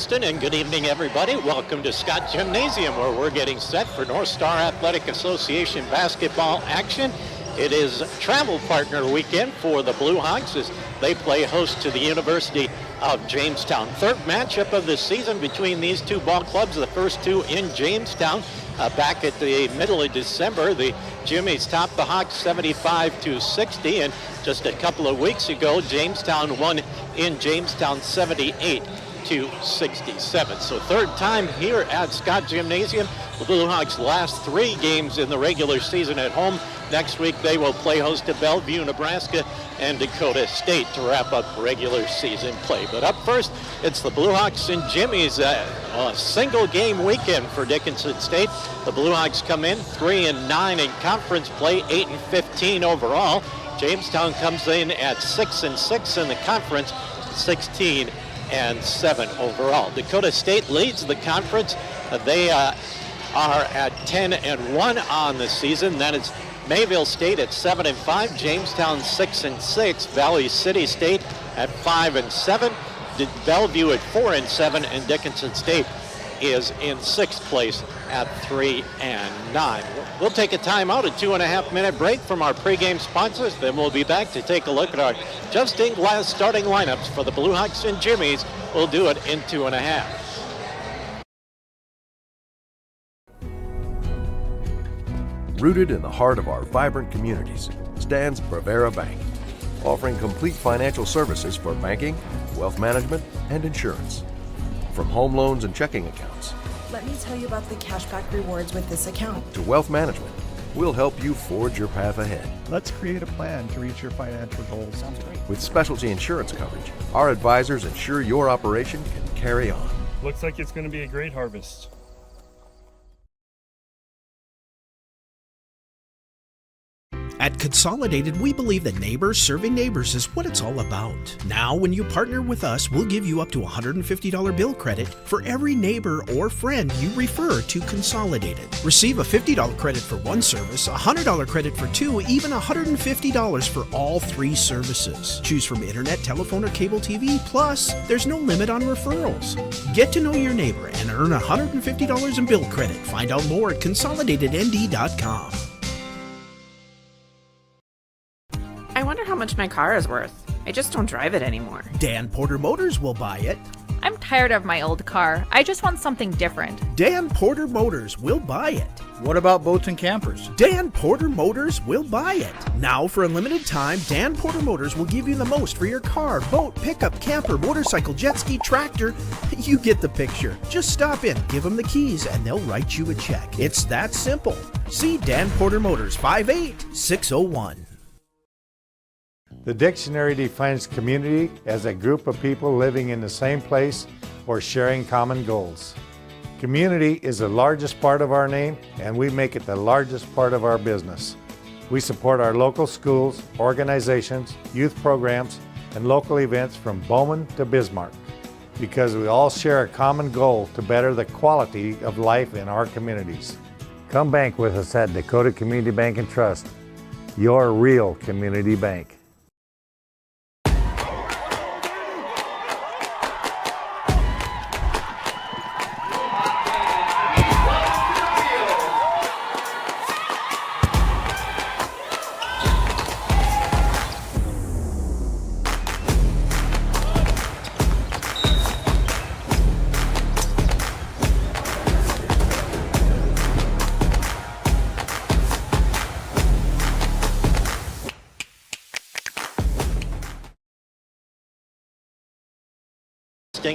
Austin, and good evening, everybody. Welcome to Scott Gymnasium, where we're getting set for North Star Athletic Association basketball action. It is travel partner weekend for the Blue Hawks as they play host to the University of Jamestown. Third matchup of the season between these two ball clubs, the first two in Jamestown. Back at the middle of December, the Jimmies topped the Hawks 75-60, and just a couple of weeks ago, Jamestown won in Jamestown 78-67. So third time here at Scott Gymnasium. The Blue Hawks' last three games in the regular season at home. Next week they will play host to Bellevue, Nebraska, and Dakota State to wrap up regular season play. But up first, it's the Blue Hawks and Jimmies, a single game weekend for Dickinson State. The Blue Hawks come in 3-9 in conference play, 8-15 overall. Jamestown comes in at 6-6 in the conference, 16-7 overall. Dakota State leads the conference. They are at 10-1 on the season. That is Mayville State at 7-5, Jamestown 6-6, Valley City State at 5-7, Bellevue at 4-7, and Dickinson State is in sixth place at 3-9. We'll take a timeout, a 2.5-minute break from our pregame sponsors. Then we'll be back to take a look at our just-in-glass starting lineups for the Blue Hawks and Jimmies. We'll do it in 2.5. Rooted in the heart of our vibrant communities stands Brevera Bank, offering complete financial services for banking, wealth management, and insurance. From home loans and checking accounts, let me tell you about the cashback rewards with this account, to wealth management, we'll help you forge your path ahead. Let's create a plan to reach your financial goals. Sounds great. With specialty insurance coverage, our advisors ensure your operation can carry on. Looks like it's going to be a great harvest. At Consolidated, we believe that neighbors serving neighbors is what it's all about. Now, when you partner with us, we'll give you up to $150 bill credit for every neighbor or friend you refer to Consolidated. Receive a $50 credit for one service, $100 credit for two, even $150 for all three services. Choose from internet, telephone, or cable TV. Plus, there's no limit on referrals. Get to know your neighbor and earn $150 in bill credit. Find out more at consolidatednd.com. I wonder how much my car is worth. I just don't drive it anymore. Dan Porter Motors will buy it. I'm tired of my old car. I just want something different. Dan Porter Motors will buy it. What about boats and campers? Dan Porter Motors will buy it. Now, for a limited time, Dan Porter Motors will give you the most for your car, boat, pickup, camper, motorcycle, jet ski, tractor. You get the picture. Just stop in, give them the keys, and they'll write you a check. It's that simple. See Dan Porter Motors, 58601. The dictionary defines community as a group of people living in the same place or sharing common goals. Community is the largest part of our name, and we make it the largest part of our business. We support our local schools, organizations, youth programs, and local events from Bowman to Bismarck because we all share a common goal to better the quality of life in our communities. Come bank with us at Dakota Community Bank and Trust, your real community bank.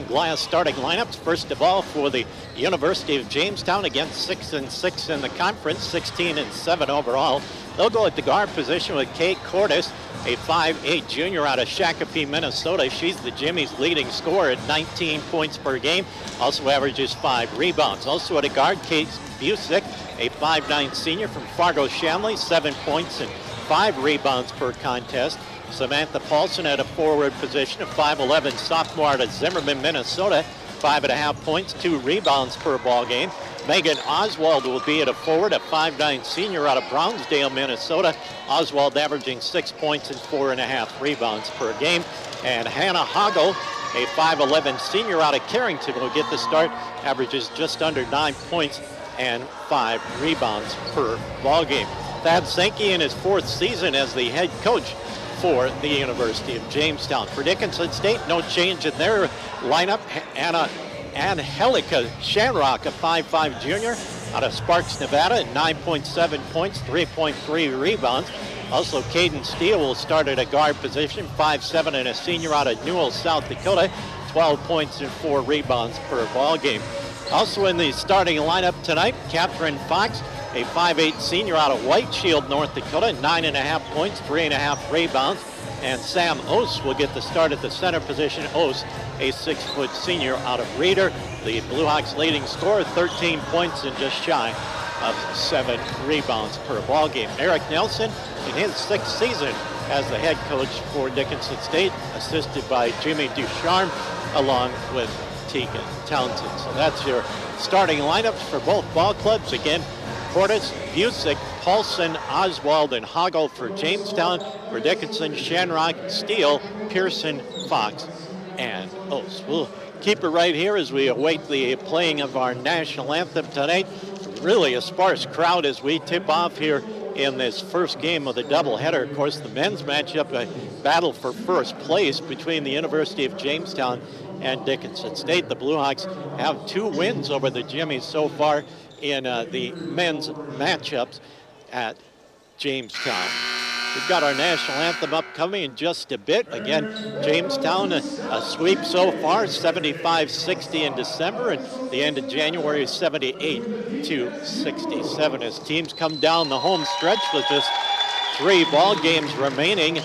Glass starting lineups. First of all, for the University of Jamestown, against 6-6 in the conference, 16-7 overall. They'll go at the guard position with Kate Cordes, a 5'8 junior out of Shakopee, Minnesota. She's the Jimmy's leading scorer at 19 points per game, also averages 5 rebounds. Also at a guard, Kate Busick, a 5'9 senior from Fargo-Shamley, 7 points and 5 rebounds per contest. Samantha Paulson at a forward position, a 5'11 sophomore out of Zimmerman, Minnesota, 5.5 points, 2 rebounds per ball game. Megan Oswald will be at a forward, a 5'9 senior out of Brownsdale, Minnesota. Oswald averaging 6 points and 4.5 rebounds per game. And Hannah Hoggle a 5'11 senior out of Carrington, will get the start. Averages just under 9 points and 5 rebounds per ball game. Thad Sankey in his 4th season as the head coach for the University of Jamestown. For Dickinson State, no change in their lineup. Angelica Shanrock, a 5'5 junior out of Sparks, Nevada, 9.7 points, 3.3 rebounds. Also, Caden Steele will start at a guard position, 5'7 and a senior out of Newell, South Dakota, 12 points and 4 rebounds per ball game. Also in the starting lineup tonight, Catherine Fox, a 5'8 senior out of White Shield, North Dakota, 9.5 points, 3.5 rebounds. And Sam Ose will get the start at the center position. Ose, a 6-foot senior out of Reeder. The Blue Hawks leading scorer, 13 points and just shy of 7 rebounds per ball game. Eric Nelson in his 6th season as the head coach for Dickinson State, assisted by Jimmy Ducharme along with Tegan Townsend. So that's your starting lineups for both ball clubs. Again, Portis, Busick, Paulson, Oswald, and Hoggle for Jamestown. For Dickinson, Shanrock, Steele, Pearson, Fox, and Ose. We'll keep it right here as we await the playing of our national anthem tonight. Really a sparse crowd as we tip off here in this first game of the doubleheader. Of course, the men's matchup, a battle for first place between the University of Jamestown and Dickinson State. The Blue Hawks have 2 wins over the Jimmies so far in the men's matchups at Jamestown. We've got our national anthem upcoming in just a bit. Again, Jamestown, a sweep so far, 75-60 in December, and the end of January is 78-67 as teams come down the home stretch with just 3 ball games remaining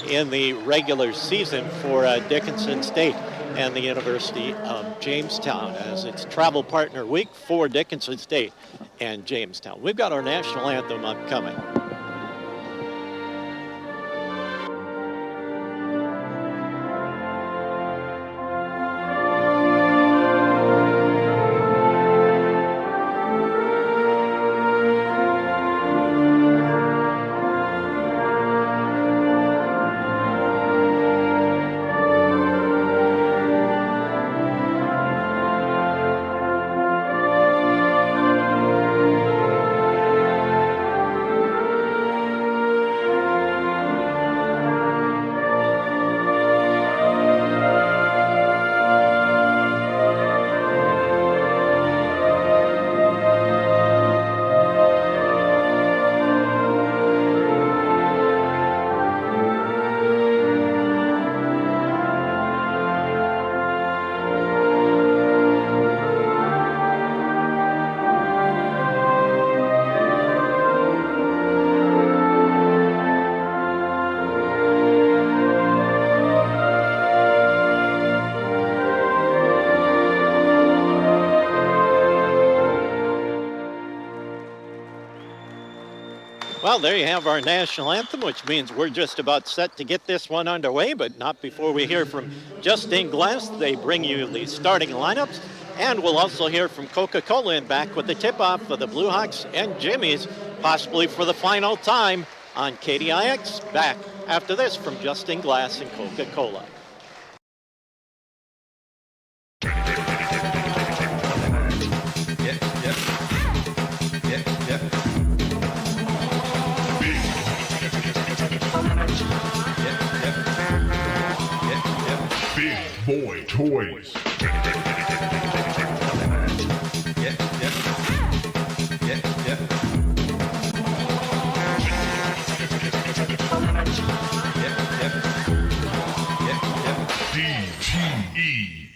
in the regular season for Dickinson State and the University of Jamestown, as it's travel partner week for Dickinson State and Jamestown. We've got our national anthem upcoming. Well, there you have our national anthem, which means we're just about set to get this one underway, but not before we hear from Justine Glass. They bring you the starting lineups, and we'll also hear from Coca-Cola in back with the tip-off of the Blue Hawks and Jimmies, possibly for the final time on KDIX. Back after this from Justine Glass and Coca-Cola. Boy Toys. DTE.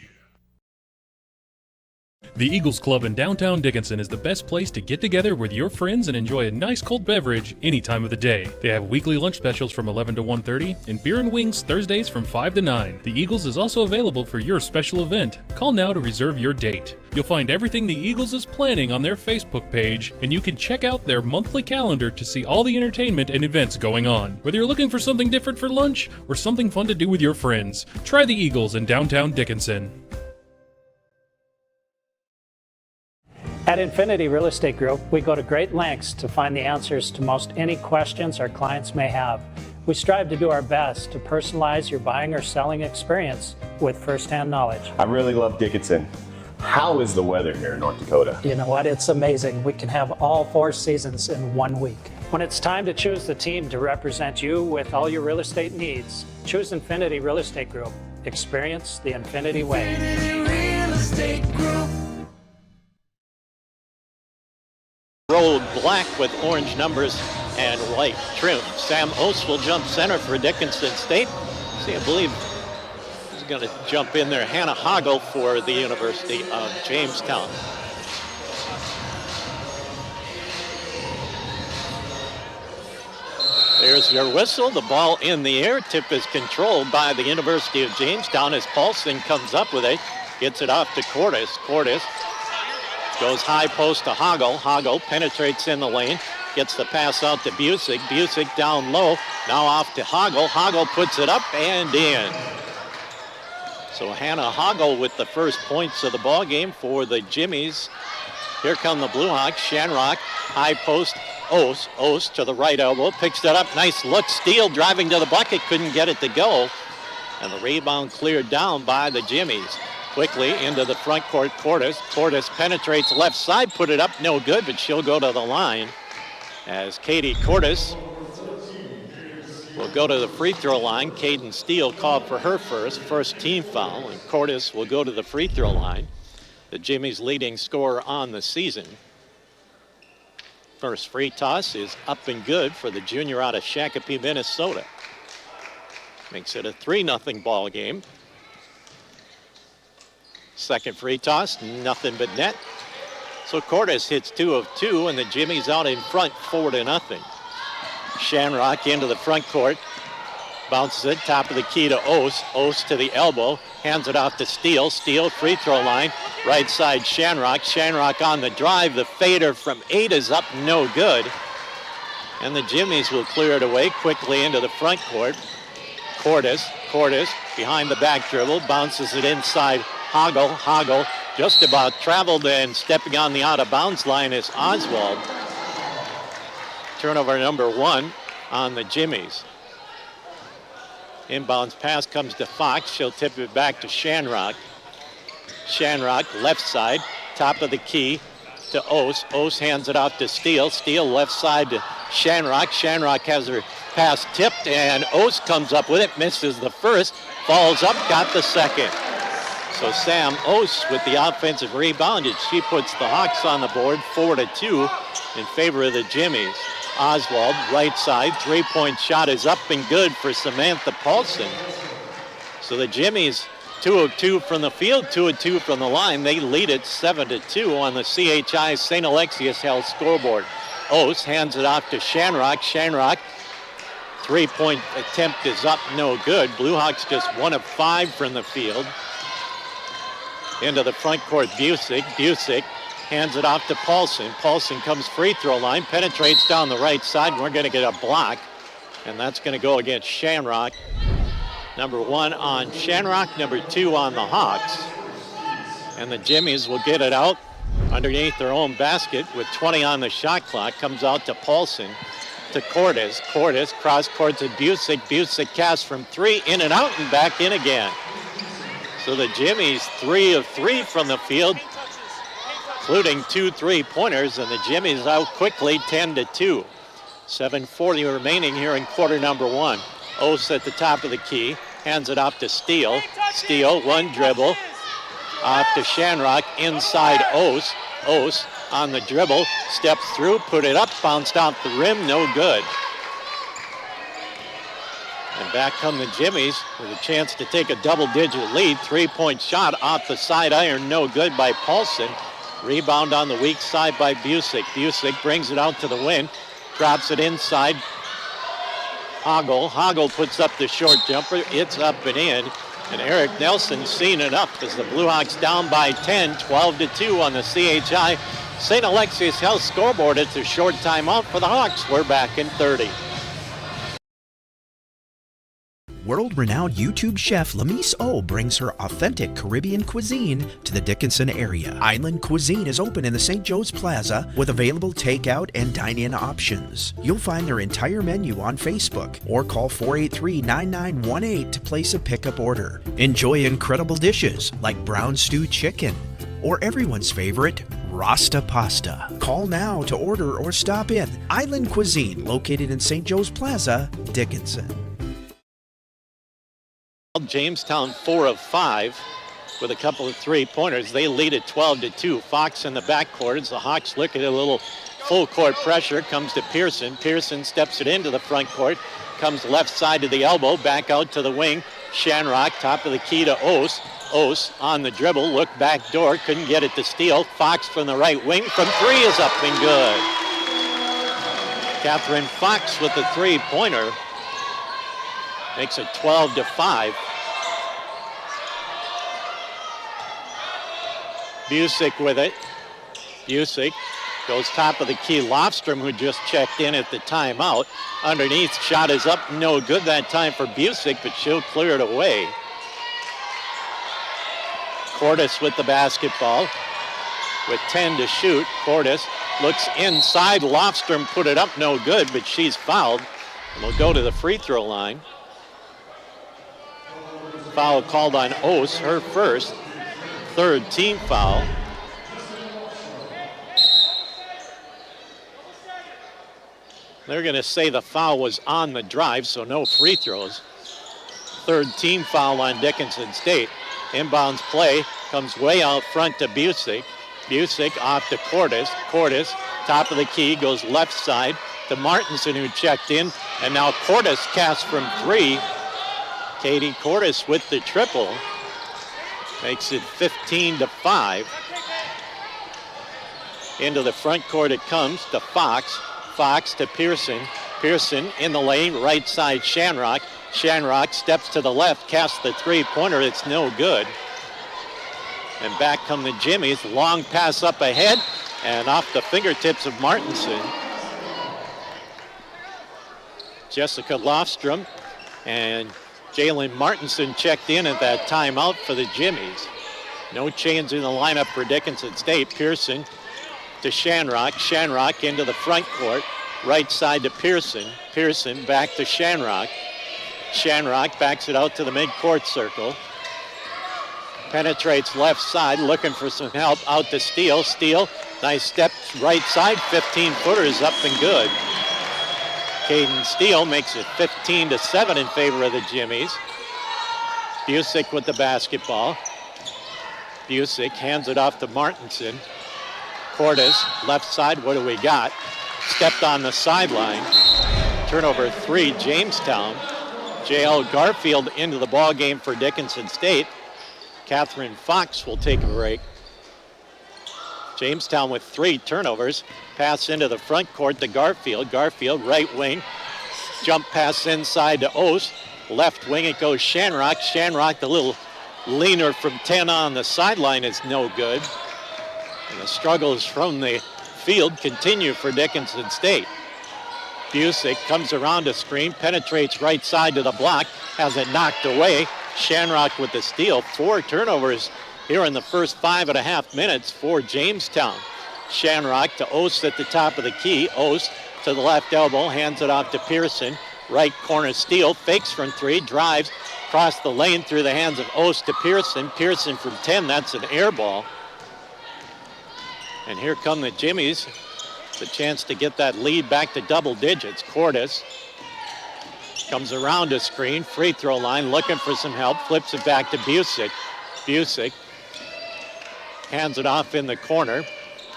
The Eagles Club in downtown Dickinson is the best place to get together with your friends and enjoy a nice cold beverage any time of the day. They have weekly lunch specials from 11 to 1:30 and beer and wings Thursdays from 5 to 9. The Eagles is also available for your special event. Call now to reserve your date. You'll find everything the Eagles is planning on their Facebook page, and you can check out their monthly calendar to see all the entertainment and events going on. Whether you're looking for something different for lunch or something fun to do with your friends, try the Eagles in downtown Dickinson. At Infinity Real Estate Group, we go to great lengths to find the answers to most any questions our clients may have. We strive to do our best to personalize your buying or selling experience with firsthand knowledge. I really love Dickinson. How is the weather here in North Dakota? You know what? It's amazing. We can have all 4 seasons in 1 week. When it's time to choose the team to represent you with all your real estate needs, choose Infinity Real Estate Group. Experience the Infinity Way. Infinity Real Estate Group. Rolled black with orange numbers and white trim. Sam Ost will jump center for Dickinson State. See, I believe he's going to jump in there. Hannah Hoggle for the University of Jamestown. There's your whistle. The ball in the air. Tip is controlled by the University of Jamestown as Paulson comes up with it. Gets it off to Cordes. Cordes goes high post to Hoggle. Hoggle penetrates in the lane. Gets the pass out to Busick. Busick down low. Now off to Hoggle. Hoggle puts it up and in. So Hannah Hoggle with the first points of the ball game for the Jimmies. Here come the Blue Hawks. Shanrock, high post. Ost to the right elbow. Picks it up. Nice look. Steele driving to the bucket. Couldn't get it to go. And the rebound cleared down by the Jimmies. Quickly into the front court, Cordes. Cordes penetrates left side, put it up, no good, but she'll go to the line as Katie Cordes will go to the free throw line. Caden Steele called for her first team foul, and Cordes will go to the free throw line. The Jimmies' leading scorer on the season. First free toss is up and good for the junior out of Shakopee, Minnesota. Makes it a 3-0 ball game. Second free toss, nothing but net. So Cordes hits 2 of 2, and the Jimmies out in front 4-0. Shanrock into the front court, bounces it, top of the key to Ost. Ost to the elbow, hands it off to Steele. Steele, free throw line, right side Shanrock. Shanrock on the drive, the fader from 8 is up, no good. And the Jimmies will clear it away quickly into the front court. Cordes behind the back dribble, bounces it inside. Hoggle just about traveled, and stepping on the out of bounds line is Oswald. Turnover number 1 on the Jimmies. Inbounds pass comes to Fox. She'll tip it back to Shanrock. Shanrock left side, top of the key to Ost. Ost hands it off to Steele. Steele left side to Shanrock. Shanrock has her pass tipped, and Ost comes up with it, misses the first, falls up, got the second. So Sam Ost with the offensive rebound, and she puts the Hawks on the board 4-2 in favor of the Jimmies. Oswald, right side, three-point shot is up and good for Samantha Paulson. So the Jimmies 2 of 2 from the field, 2 of 2 from the line. They lead it 7-2 on the CHI St. Alexius Health scoreboard. Ost hands it off to Shanrock. Shanrock, three-point attempt is up, no good. Blue Hawks just 1 of 5 from the field. Into the front court, Busick. Busick hands it off to Paulson. Paulson comes free throw line, penetrates down the right side. We're going to get a block, and that's going to go against Shanrock. Number 1 on Shanrock, number 2 on the Hawks. And the Jimmies will get it out underneath their own basket with 20 on the shot clock. Comes out to Paulson, to Cordes. Cordes cross court to Busick. Busick casts from 3, in and out, and back in again. So the Jimmies 3 of 3 from the field, including 2 3-pointers, and the Jimmies out quickly 10-2. 7:40 remaining here in quarter number 1. Ost at the top of the key, hands it off to Steele. Steele, 1 dribble, off to Shanrock, inside Ost. Ost on the dribble, steps through, put it up, bounced off the rim, no good. And back come the Jimmies with a chance to take a double-digit lead. 3-point shot off the side iron, no good by Paulson. Rebound on the weak side by Busick. Busick brings it out to the wing, drops it inside. Hoggle puts up the short jumper. It's up and in. And Eric Nelson's seen enough as the Blue Hawks down by 10, 12-2 on the CHI St. Alexius Health scoreboard. It's a short timeout for the Hawks. We're back in 30. World-renowned YouTube chef Lamise O brings her authentic Caribbean cuisine to the Dickinson area. Island Cuisine is open in the St. Joe's Plaza with available takeout and dine-in options. You'll find their entire menu on Facebook or call 483-9918 to place a pickup order. Enjoy incredible dishes like brown stewed chicken or everyone's favorite, Rasta Pasta. Call now to order or stop in. Island Cuisine, located in St. Joe's Plaza, Dickinson. Jamestown 4 of 5 with a couple of three-pointers. They lead at 12-2. Fox in the backcourt as the Hawks look at a little full-court pressure. Comes to Pearson. Pearson steps it into the front court. Comes left side to the elbow. Back out to the wing. Shanrock, top of the key to Ose. Ose on the dribble. Look back door. Couldn't get it to steal. Fox from the right wing. From three is up and good. Catherine Fox with the three-pointer. Makes it 12-5. Busick with it. Busick goes top of the key. Lofstrom, who just checked in at the timeout. Underneath, shot is up. No good that time for Busick, but she'll clear it away. Cordes with the basketball. With 10 to shoot, Cordes looks inside. Lofstrom put it up, no good, but she's fouled. And will go to the free throw line. Foul called on Ose, her first. Third team foul. They're going to say the foul was on the drive, so no free throws. Third team foul on Dickinson State. Inbounds play comes way out front to Busick. Busick off to Cordes. Cordes, top of the key, goes left side to Martinson, who checked in. And now Cordes casts from three. Katie Cordes with the triple. Makes it 15-5. Into the front court it comes to Fox. Fox to Pearson. Pearson in the lane, right side Shanrock. Shanrock steps to the left, casts the three-pointer. It's no good. And back come the Jimmies. Long pass up ahead and off the fingertips of Martinson. Jessica Lofstrom and Jalen Martinson checked in at that timeout for the Jimmies. No change in the lineup for Dickinson State. Pearson to Shanrock. Shanrock into the front court. Right side to Pearson. Pearson back to Shanrock. Shanrock backs it out to the mid-court circle. Penetrates left side, looking for some help. Out to Steele. Steele, nice step right side. 15-footer is up and good. Caden Steele makes it 15-7 in favor of the Jimmies. Busick with the basketball. Busick hands it off to Martinson. Cordes, left side, what do we got? Stepped on the sideline. Turnover 3, Jamestown. J.L. Garfield into the ball game for Dickinson State. Catherine Fox will take a break. Jamestown with 3 turnovers. Pass into the front court to Garfield. Garfield, right wing. Jump pass inside to Ose. Left wing, it goes Shanrock. Shanrock, the little leaner from 10 on the sideline, is no good. And the struggles from the field continue for Dickinson State. Busick comes around a screen, penetrates right side to the block, has it knocked away. Shanrock with the steal. 4 turnovers here in the first 5.5 minutes for Jamestown. Shanrock to Ose at the top of the key. Ose to the left elbow, hands it off to Pearson. Right corner steal, fakes from 3, drives across the lane through the hands of Ose to Pearson. Pearson from 10, that's an air ball. And here come the Jimmies. The chance to get that lead back to double digits. Cordes comes around a screen, free throw line, looking for some help, flips it back to Busick. Busick hands it off in the corner.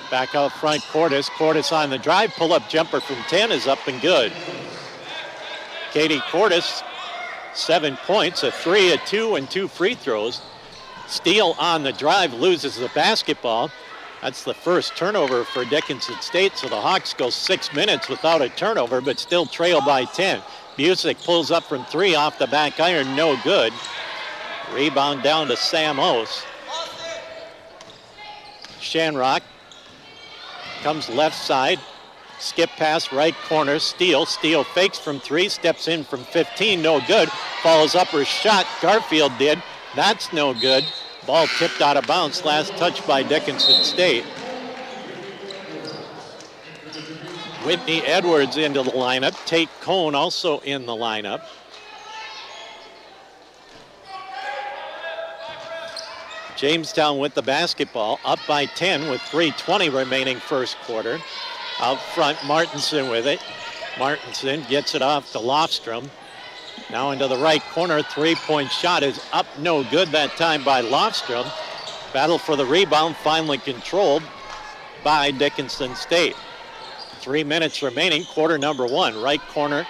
Back out front, Cordes. Cordes on the drive, pull-up jumper from 10 is up and good. Katie Cordes, 7 points, a 3, a 2, and 2 free throws. Steele on the drive, loses the basketball. That's the first turnover for Dickinson State, so the Hawks go 6 minutes without a turnover, but still trail by 10. Busick pulls up from 3 off the back iron, no good. Rebound down to Sam Ose. Shanrock comes left side Skip pass, right corner, Steele. Steele fakes from 3, steps in from 15, no good. Follows up her shot, Garfield did. That's no good. Ball tipped out of bounds, last touch by Dickinson State. Whitney Edwards into the lineup. Tate Cohn also in the lineup. Jamestown with the basketball, up by 10 with 3:20 remaining first quarter. Out front, Martinson with it. Martinson gets it off to Lofstrom. Now into the right corner, three-point shot is up, no good that time by Lofstrom. Battle for the rebound finally controlled by Dickinson State. 3 minutes remaining, quarter number 1. Right corner,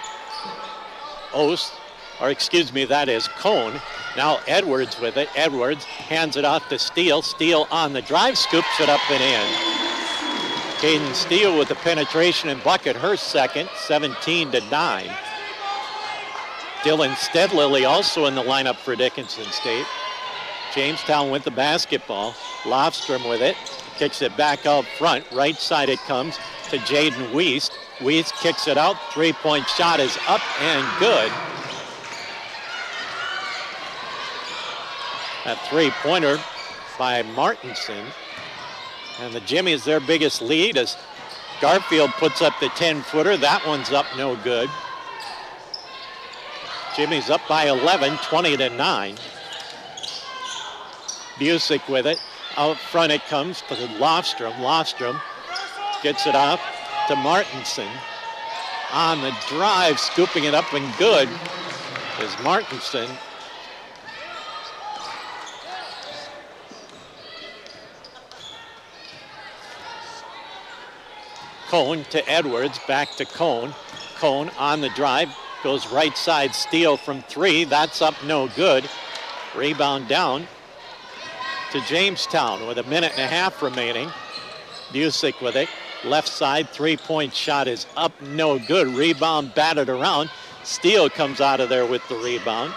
that is Cohn. Now Edwards with it. Edwards hands it off to Steele. Steele on the drive, scoops it up and in. Caden Steele with the penetration and bucket, her second, 17-9. Dylan Stedlily also in the lineup for Dickinson State. Jamestown with the basketball. Lofstrom with it. Kicks it back out front. Right side it comes to Jaden Wiest. Wiest kicks it out. Three-point shot is up and good. A three-pointer by Martinson. And the Jimmies, their biggest lead as Garfield puts up the 10-footer. That one's up, no good. Jimmy's up by 11, 20-9. Busick with it. Out front it comes to Lofstrom. Lofstrom gets it off to Martinson. On the drive, scooping it up and good is Martinson. Cohn to Edwards, back to Cohn. Cohn on the drive, goes right side, Steele from 3. That's up, no good. Rebound down to Jamestown with 1.5 minutes remaining. Busick with it. Left side, three-point shot is up, no good. Rebound batted around. Steele comes out of there with the rebound.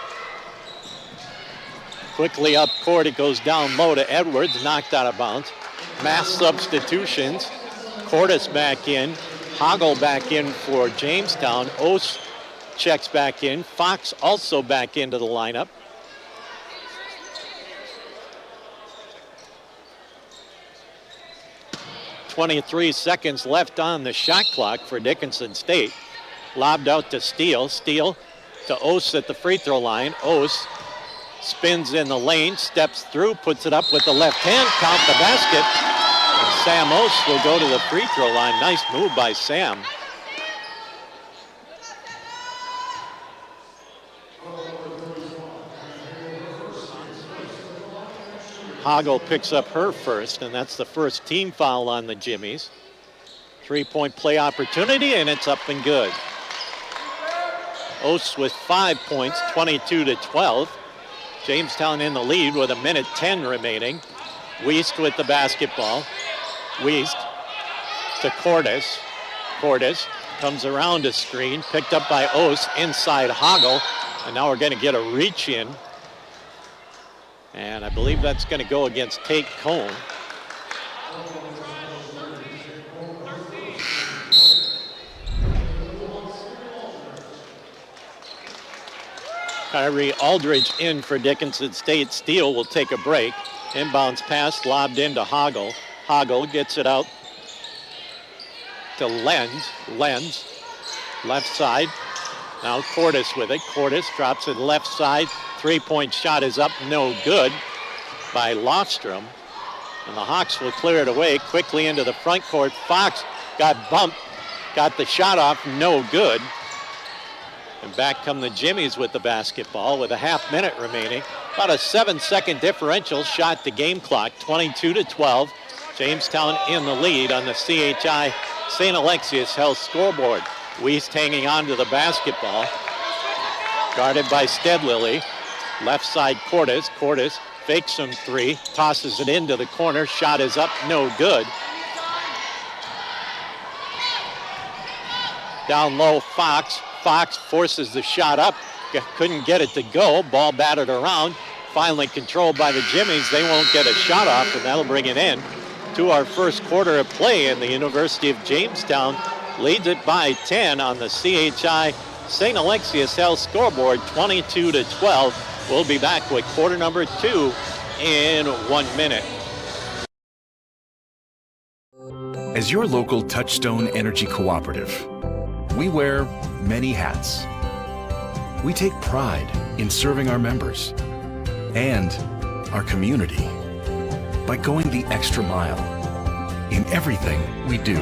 Quickly up court, it goes down low to Edwards, knocked out of bounds. Mass substitutions. Cordes back in. Hoggle back in for Jamestown. Ost checks back in. Fox also back into the lineup. .23 seconds left on the shot clock for Dickinson State. Lobbed out to Steele. Steele to Ost at the free throw line. Ost spins in the lane, steps through, puts it up with the left hand, count the basket. And Sam Ost will go to the free throw line. Nice move by Sam. Hoggle picks up her first, and that's the first team foul on the Jimmies. Three-point play opportunity, and it's up and good. Ost with 5 points, 22-12. Jamestown in the lead with 1:10 remaining. Wiest with the basketball. Wiest to Cordes. Cordes comes around a screen, picked up by Ost inside Hoggle, and now we're going to get a reach in. And I believe that's going to go against Tate Cohn. Kyrie Aldridge in for Dickinson State. Steele will take a break. Inbounds pass lobbed into Hoggle. Hoggle gets it out to Lenz. Lenz, left side. Now Cordes with it. Cordes drops it left side. Three-point shot is up, no good by Lofstrom. And the Hawks will clear it away quickly into the front court. Fox got bumped, got the shot off, no good. And back come the Jimmies with the basketball with 1/2 minute remaining. About a 7-second differential shot to game clock, 22-12. Jamestown in the lead on the CHI St. Alexius Health scoreboard. Wiest hanging on to the basketball. Guarded by Stedlily. Left side Cordes. Cordes fakes from 3, tosses it into the corner. Shot is up, no good. Down low, Fox. Fox forces the shot up. Couldn't get it to go. Ball batted around. Finally controlled by the Jimmies. They won't get a shot off, and that'll bring it in to our first quarter of play. And the University of Jamestown leads it by 10 on the CHI St. Alexius Health scoreboard, 22-12. We'll be back with quarter number 2 in 1 minute. As your local Touchstone Energy Cooperative, we wear many hats. We take pride in serving our members and our community by going the extra mile in everything we do.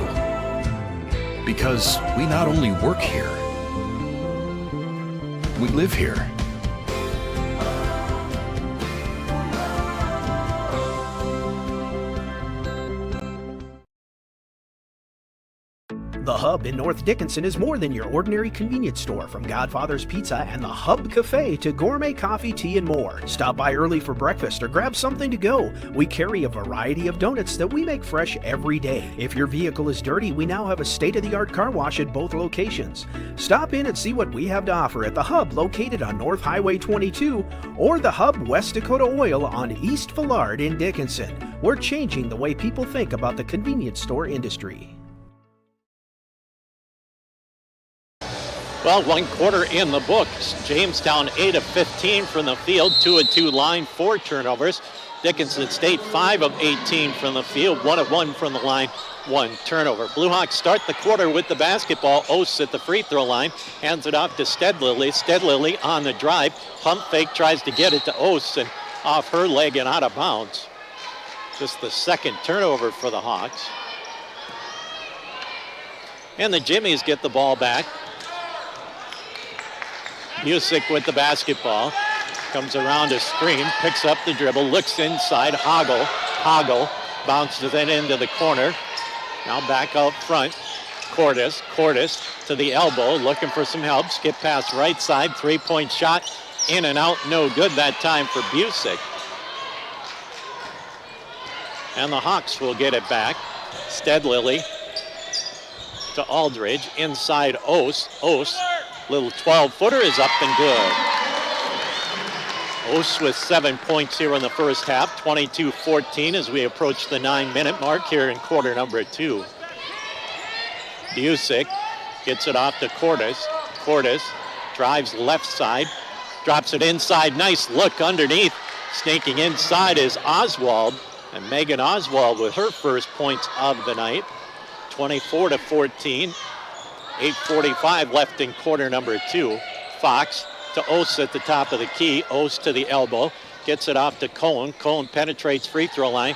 Because we not only work here, we live here. The Hub in North Dickinson is more than your ordinary convenience store. From Godfather's Pizza and the Hub Cafe to gourmet coffee, tea, and more. Stop by early for breakfast or grab something to go. We carry a variety of donuts that we make fresh every day. If your vehicle is dirty, we now have a state-of-the-art car wash at both locations. Stop in and see what we have to offer at the Hub located on North Highway 22 or the Hub West Dakota Oil on East Villard in Dickinson. We're changing the way people think about the convenience store industry. Well, 1 quarter in the books. Jamestown 8 of 15 from the field, 2 of 2 line, 4 turnovers. Dickinson State 5 of 18 from the field, 1 of 1 from the line, 1 turnover. Blue Hawks start the quarter with the basketball. Oates at the free throw line, hands it off to Stedlily. Stedlily on the drive, pump fake, tries to get it to Oates and off her leg and out of bounds. Just the second turnover for the Hawks. And the Jimmies get the ball back. Music with the basketball, comes around a screen, picks up the dribble, looks inside, Hoggle, bounces it into the corner. Now back out front, Cordes to the elbow, looking for some help, skip pass right side, 3-point shot, in and out, no good that time for Busick. And the Hawks will get it back. Stedlily to Aldridge, inside Oates, little 12-footer is up and good. Oates with 7 points here in the first half, 22-14 as we approach the 9-minute mark here in quarter number 2. Busick gets it off to Cordes. Cordes drives left side, drops it inside, nice look underneath. Sneaking inside is Oswald, and Megan Oswald with her first points of the night, 24-14. 8:45 left in quarter number 2. Fox to Oates at the top of the key. Oates to the elbow. Gets it off to Cohn. Cohn penetrates free throw line.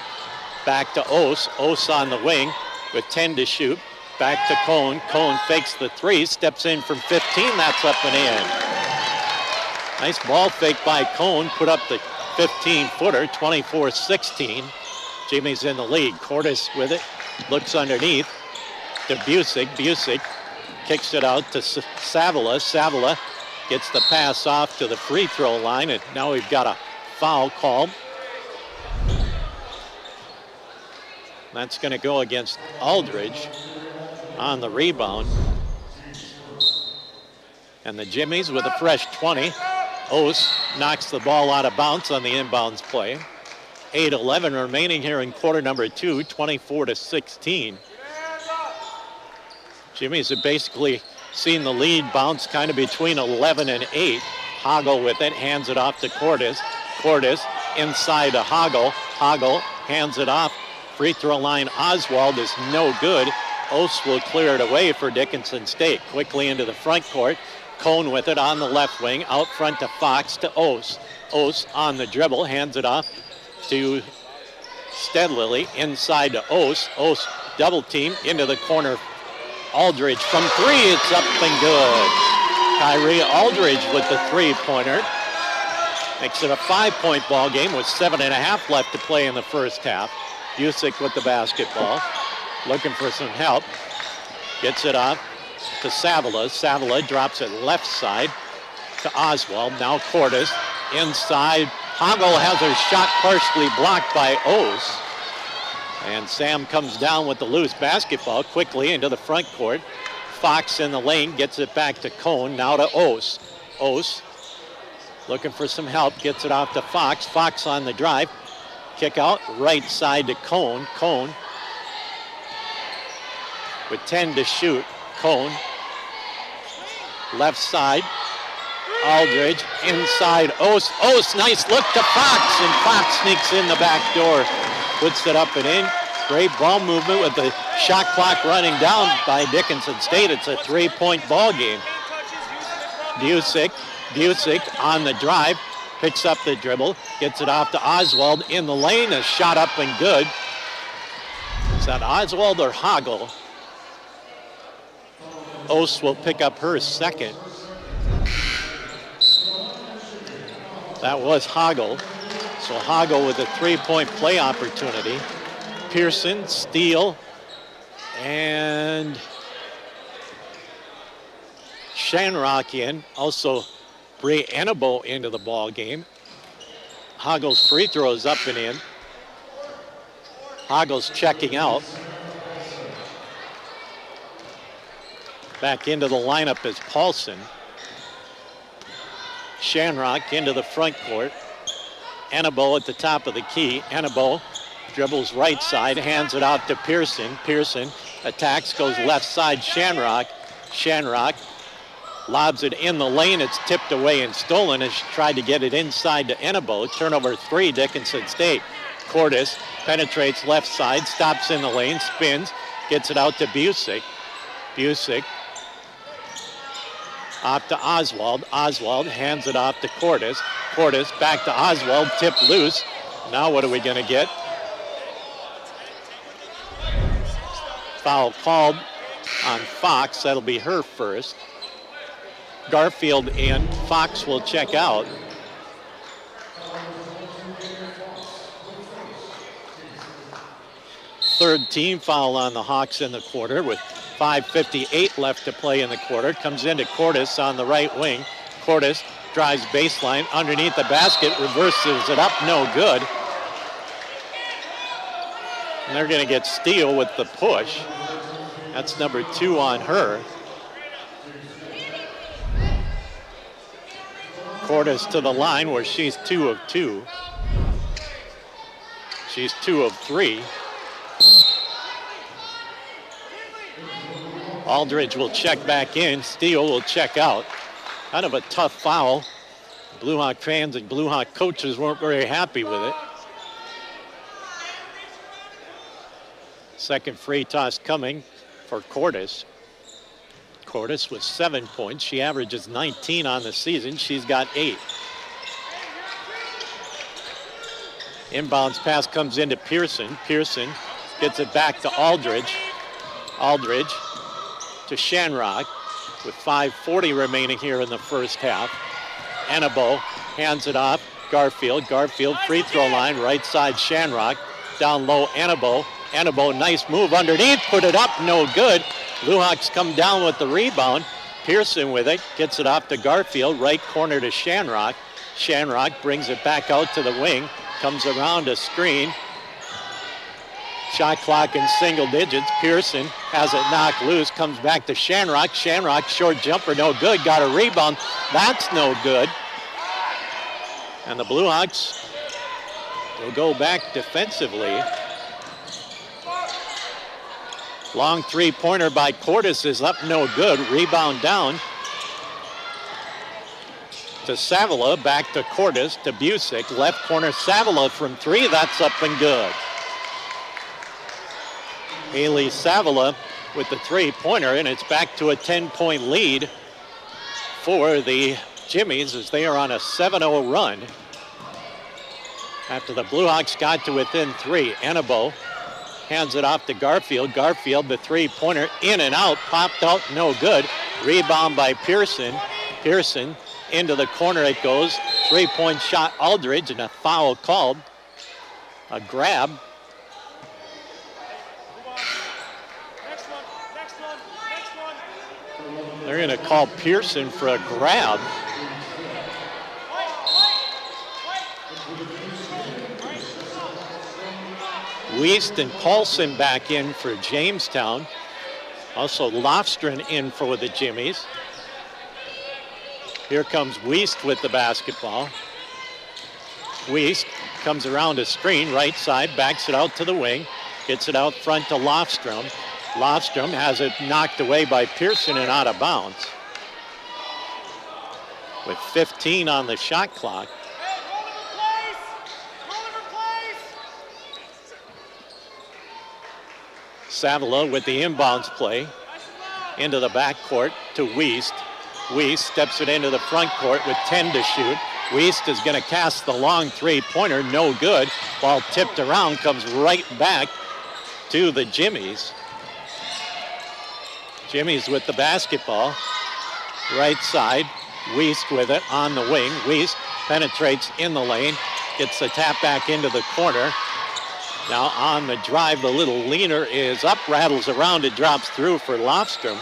Back to Oates. Oates on the wing with 10 to shoot. Back to Cohn. Cohn fakes the 3. Steps in from 15. That's up and in. Nice ball fake by Cohn. Put up the 15-footer. 24-16. Jimmy's in the lead. Cordes with it. Looks underneath to Busick. Busick kicks it out to Savila. Savila gets the pass off to the free throw line, and now we've got a foul called. That's going to go against Aldridge on the rebound. And the Jimmies with a fresh 20. Oates knocks the ball out of bounds on the inbounds play. 8:11 remaining here in quarter number 2, 24-16. Jimmy's have basically seen the lead bounce kind of between 11 and 8. Hoggle with it, hands it off to Cordes. Cordes inside to Hoggle. Hoggle hands it off. Free throw line, Oswald is no good. Oates will clear it away for Dickinson State. Quickly into the front court. Cohn with it on the left wing. Out front to Fox to Oates. Oates on the dribble, hands it off to Stedlily. Inside to Oates. Oates double team into the corner. Aldridge from 3, it's up and good. Kyrie Aldridge with the 3-pointer. Makes it a 5-point ball game with 7.5 left to play in the first half. Busick with the basketball, looking for some help. Gets it off to Savila. Savila drops it left side to Oswald. Now Cordes inside. Hoggle has her shot partially blocked by Oates. And Sam comes down with the loose basketball quickly into the front court. Fox in the lane, gets it back to Cohn, now to Oates. Oates looking for some help, gets it off to Fox. Fox on the drive. Kick out, right side to Cohn. Cohn with 10 to shoot. cone. Left side. Aldridge inside Ost. Ost, nice look to Fox, and Fox sneaks in the back door. Puts it up and in. Great ball movement with the shot clock running down by Dickinson State. It's a 3-point ball game. Busick on the drive, picks up the dribble, gets it off to Oswald in the lane, a shot up and good. Is that Oswald or Hagel? Ost will pick up her second. That was Hagel. So Hagel with a 3-point play opportunity. Pearson, steal, and Shanrock in. Also, Bray Annabo into the ball game. Hagel's free throw is up and in. Hagel's checking out. Back into the lineup is Paulson. Shanrock into the front court. Annabo at the top of the key. Annabo dribbles right side, hands it out to Pearson. Pearson attacks, goes left side, Shanrock. Shanrock lobs it in the lane. It's tipped away and stolen as she tried to get it inside to Annabo. Turnover 3, Dickinson State. Cordes penetrates left side, stops in the lane, spins, gets it out to Busick. Busick off to Oswald. Oswald hands it off to Cordes. Cordes back to Oswald, tipped loose. Now what are we going to get? Foul called on Fox. That'll be her first. Garfield in. Fox will check out. Third team foul on the Hawks in the quarter with 5:58 left to play in the quarter. Comes into Cordes on the right wing. Cordes drives baseline underneath the basket, reverses it up, no good. And they're going to get Steele with the push. That's number 2 on her. Cordes to the line where she's 2 of 2. She's 2 of 3. Aldridge will check back in. Steele will check out. Kind of a tough foul. Blue Hawk fans and Blue Hawk coaches weren't very happy with it. Second free toss coming for Cordes. Cordes with 7 points. She averages 19 on the season. She's got 8. Inbounds pass comes into Pearson. Pearson gets it back to Aldridge. Aldridge to Shanrock with 5:40 remaining here in the first half. Annabo hands it off. Garfield. Garfield free throw line, right side Shanrock. Down low Annabo. Annabo, nice move underneath, put it up, no good. Blue Hawks come down with the rebound. Pearson with it, gets it off to Garfield, right corner to Shanrock. Shanrock brings it back out to the wing, comes around a screen. Shot clock in single digits. Pearson has it knocked loose, comes back to Shanrock. Shanrock, short jumper, no good, got a rebound. That's no good. And the Blue Hawks will go back defensively. Long three-pointer by Cordes is up, no good. Rebound down to Savala, back to Cordes, to Busick. Left corner, Savala from 3, that's up and good. Haley Savala with the three-pointer, and it's back to a 10-point lead for the Jimmies as they are on a 7-0 run. After the Blue Hawks got to within 3, Annabo hands it off to Garfield. Garfield, the three-pointer, in and out, popped out, no good. Rebound by Pearson. Pearson into the corner it goes. Three-point shot, Aldridge, and a foul called. A grab. They're going to call Pearson for a grab. Wiest and Paulson back in for Jamestown. Also Lofstrom in for the Jimmies. Here comes Wiest with the basketball. Wiest comes around a screen, right side, backs it out to the wing, gets it out front to Lofstrom. Lofstrom has it knocked away by Pearson and out of bounds. With 15 on the shot clock. Savila with the inbounds play into the backcourt to Wiest. Wiest steps it into the front court with 10 to shoot. Wiest is going to cast the long three-pointer, no good. Ball tipped around, comes right back to the Jimmies. Jimmies with the basketball, right side. Wiest with it on the wing. Wiest penetrates in the lane, gets the tap back into the corner. Now on the drive, the little leaner is up, rattles around, it drops through for Lofstrom.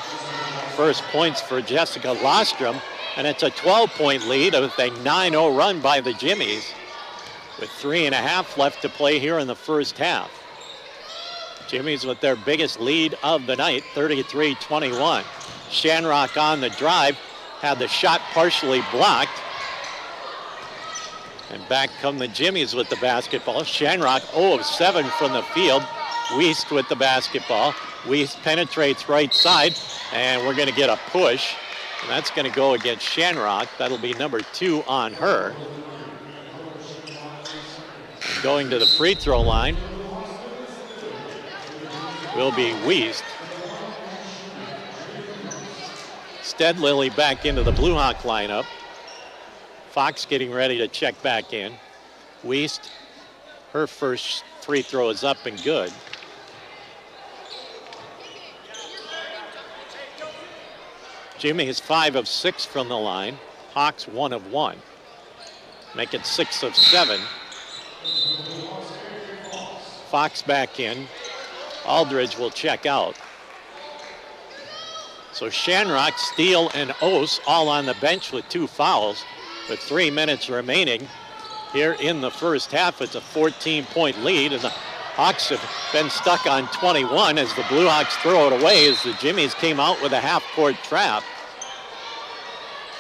First points for Jessica Lofstrom, and it's a 12-point lead with a 9-0 run by the Jimmies with 3.5 left to play here in the first half. Jimmies with their biggest lead of the night, 33-21. Shanrock on the drive, had the shot partially blocked. And back come the Jimmies with the basketball. Shanrock 0 of 7 from the field. Wiest with the basketball. Wiest penetrates right side, and we're going to get a push. And that's going to go against Shanrock. That'll be number 2 on her. And going to the free throw line will be Wiest. Steadlily back into the Blue Hawk lineup. Fox getting ready to check back in. Wiest, her first free throw is up and good. Jimmy is 5 of 6 from the line. Hawks 1 of 1. Make it 6 of 7. Fox back in. Aldridge will check out. So Shanrock, Steele, and Ose all on the bench with 2 fouls. With 3 minutes remaining here in the first half, it's a 14-point lead, and the Hawks have been stuck on 21 as the Blue Hawks throw it away as the Jimmies came out with a half-court trap.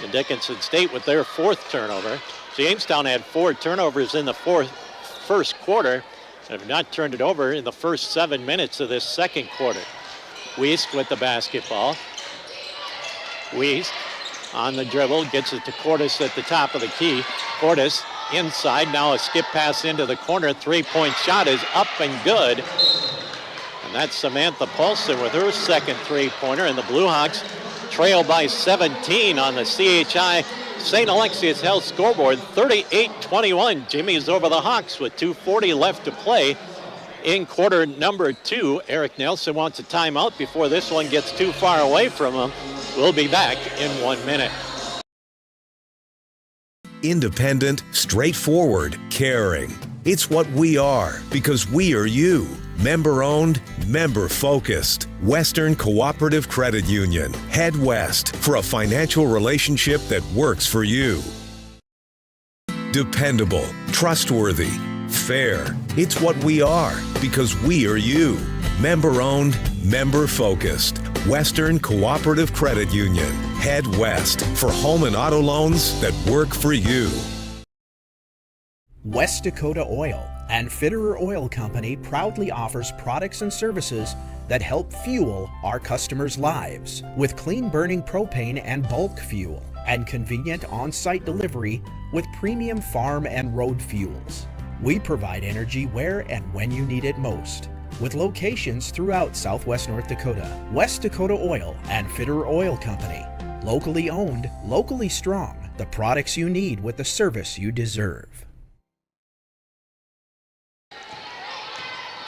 And Dickinson State with their 4th turnover. Jamestown had 4 turnovers in the first quarter and have not turned it over in the first 7 minutes of this second quarter. Wiest with the basketball. Wiest on the dribble, gets it to Cordes at the top of the key. Cordes inside, now a skip pass into the corner. 3-point shot is up and good. And that's Samantha Paulson with her second 3-pointer, and the Blue Hawks trail by 17 on the CHI St. Alexius Health scoreboard. 38-21, Jimmy's over the Hawks with 2:40 left to play in quarter number 2. Eric Nelson wants a timeout before this one gets too far away from him. We'll be back in 1 minute. Independent, straightforward, caring. It's what we are because we are you. Member-owned, member-focused. Western Cooperative Credit Union. Head west for a financial relationship that works for you. Dependable, trustworthy, fair. It's what we are because we are you. Member-owned, member-focused. Western Cooperative Credit Union. Head west for home and auto loans that work for you. West Dakota Oil and Fitterer Oil Company proudly offers products and services that help fuel our customers' lives with clean-burning propane and bulk fuel and convenient on-site delivery with premium farm and road fuels. We provide energy where and when you need it most, with locations throughout Southwest North Dakota. West Dakota Oil and Fitterer Oil Company. Locally owned, locally strong. The products you need with the service you deserve.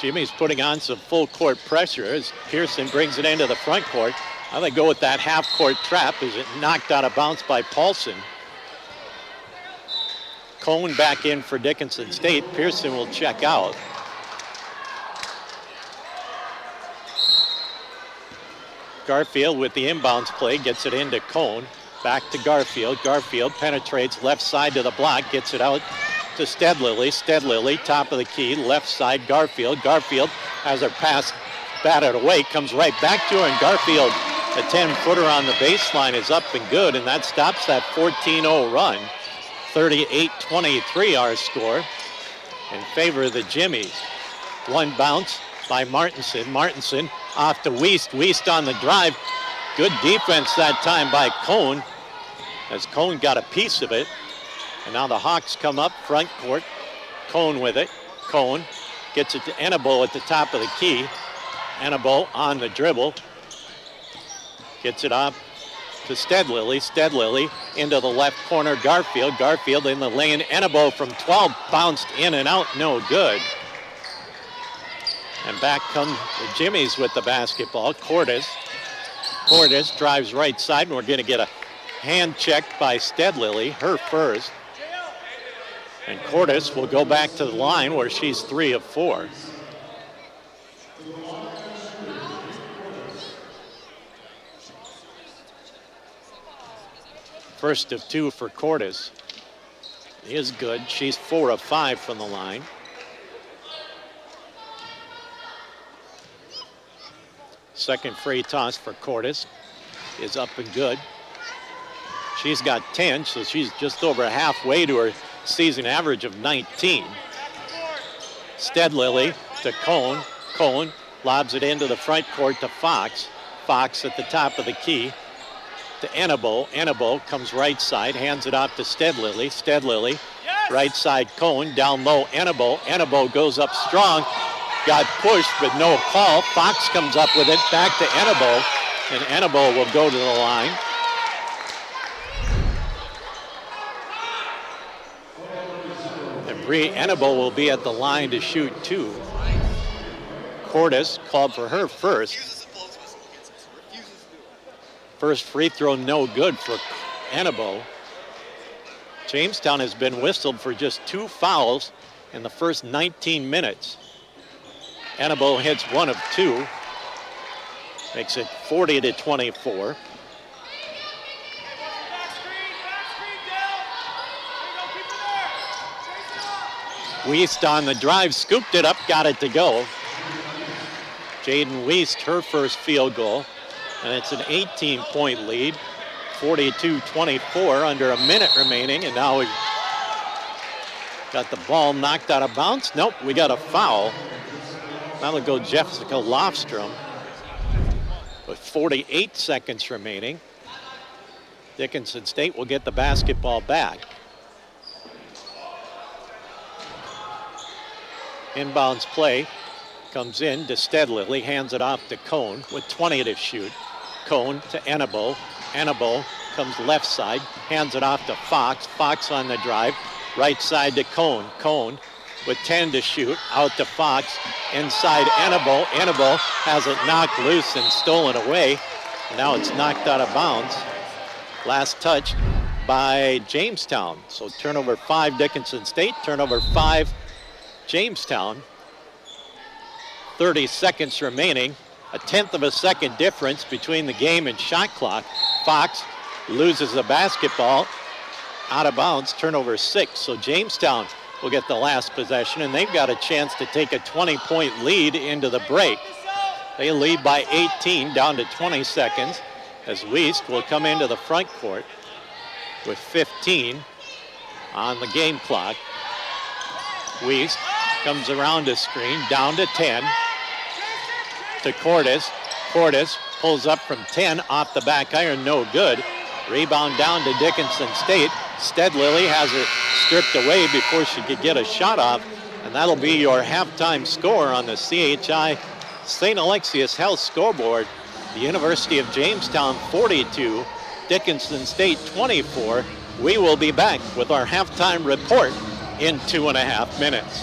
Jimmy's putting on some full court pressure as Pearson brings it into the front court. Now they go with that half court trap as it knocked out of bounds by Paulson. Cohn back in for Dickinson State. Pearson will check out. Garfield with the inbounds play, gets it into Cohn. Back to Garfield. Garfield penetrates left side to the block, gets it out to Steadlily. Steadlily, top of the key, left side Garfield. Garfield has her pass batted away, comes right back to her, and Garfield, a 10-footer on the baseline, is up and good, and that stops that 14-0 run. 38-23 our score in favor of the Jimmies. One bounce by Martinson. Martinson off to Wiest. Wiest on the drive. Good defense that time by Cohn, as Cohn got a piece of it. And now the Hawks come up front court. Cohn with it. Cohn gets it to Enabo at the top of the key. Enabo on the dribble. Gets it up to Stedlily. Stedlily into the left corner. Garfield. Garfield in the lane. Enabo from 12 bounced in and out. No good. And back come the Jimmies with the basketball. Cordes. Cordes drives right side, and we're going to get a hand check by Stedlily, her first. And Cordes will go back to the line where she's 3 of 4. First of 2 for Cordes is good. She's 4 of 5 from the line. Second free toss for Cordes is up and good. She's got 10, so she's just over halfway to her season average of 19. Stedlily to Cohn. Cohn lobs it into the front court to Fox. Fox at the top of the key to Enabo. Enabo comes right side, hands it off to Stedlily. Stedlily, right side Cohn, down low Enabo. Enabo goes up strong, got pushed but no call. Fox comes up with it, back to Enabo, and Enabo will go to the line. And Bree Enabo will be at the line to shoot 2. Cordes called for her first. First free throw no good for Enabo. Jamestown has been whistled for just 2 fouls in the first 19 minutes. Enabo hits 1 of 2. Makes it 40-24. Wiest on the drive, scooped it up, got it to go. Jaden Wiest, her first field goal. And it's an 18-point lead, 42-24, under a minute remaining. And now we got the ball knocked out of bounds. Nope, we got a foul. That'll go Jessica Lofstrom with 48 seconds remaining. Dickinson State will get the basketball back. Inbounds play comes in to Stedlily, hands it off to Cohn with 20 to shoot. Cohn to Enabo. Enabo comes left side, hands it off to Fox. Fox on the drive, right side to Cohn. Cohn with 10 to shoot, out to Fox, inside Enabo. Enabo has it knocked loose and stolen away. Now it's knocked out of bounds. Last touch by Jamestown. So turnover 5 Dickinson State, turnover 5 Jamestown. 30 seconds remaining. A 1/10 of a second difference between the game and shot clock. Fox loses the basketball out of bounds, turnover 6. So Jamestown will get the last possession, and they've got a chance to take a 20-point lead into the break. They lead by 18, down to 20 seconds, as Wiest will come into the front court with 15 on the game clock. Wiest comes around the screen, down to 10. To Cordes. Cordes pulls up from 10 off the back iron, no good. Rebound down to Dickinson State. Stedlily has it stripped away before she could get a shot off, and that'll be your halftime score on the CHI St. Alexius Health scoreboard. The University of Jamestown 42, Dickinson State 24. We will be back with our halftime report in 2.5 minutes.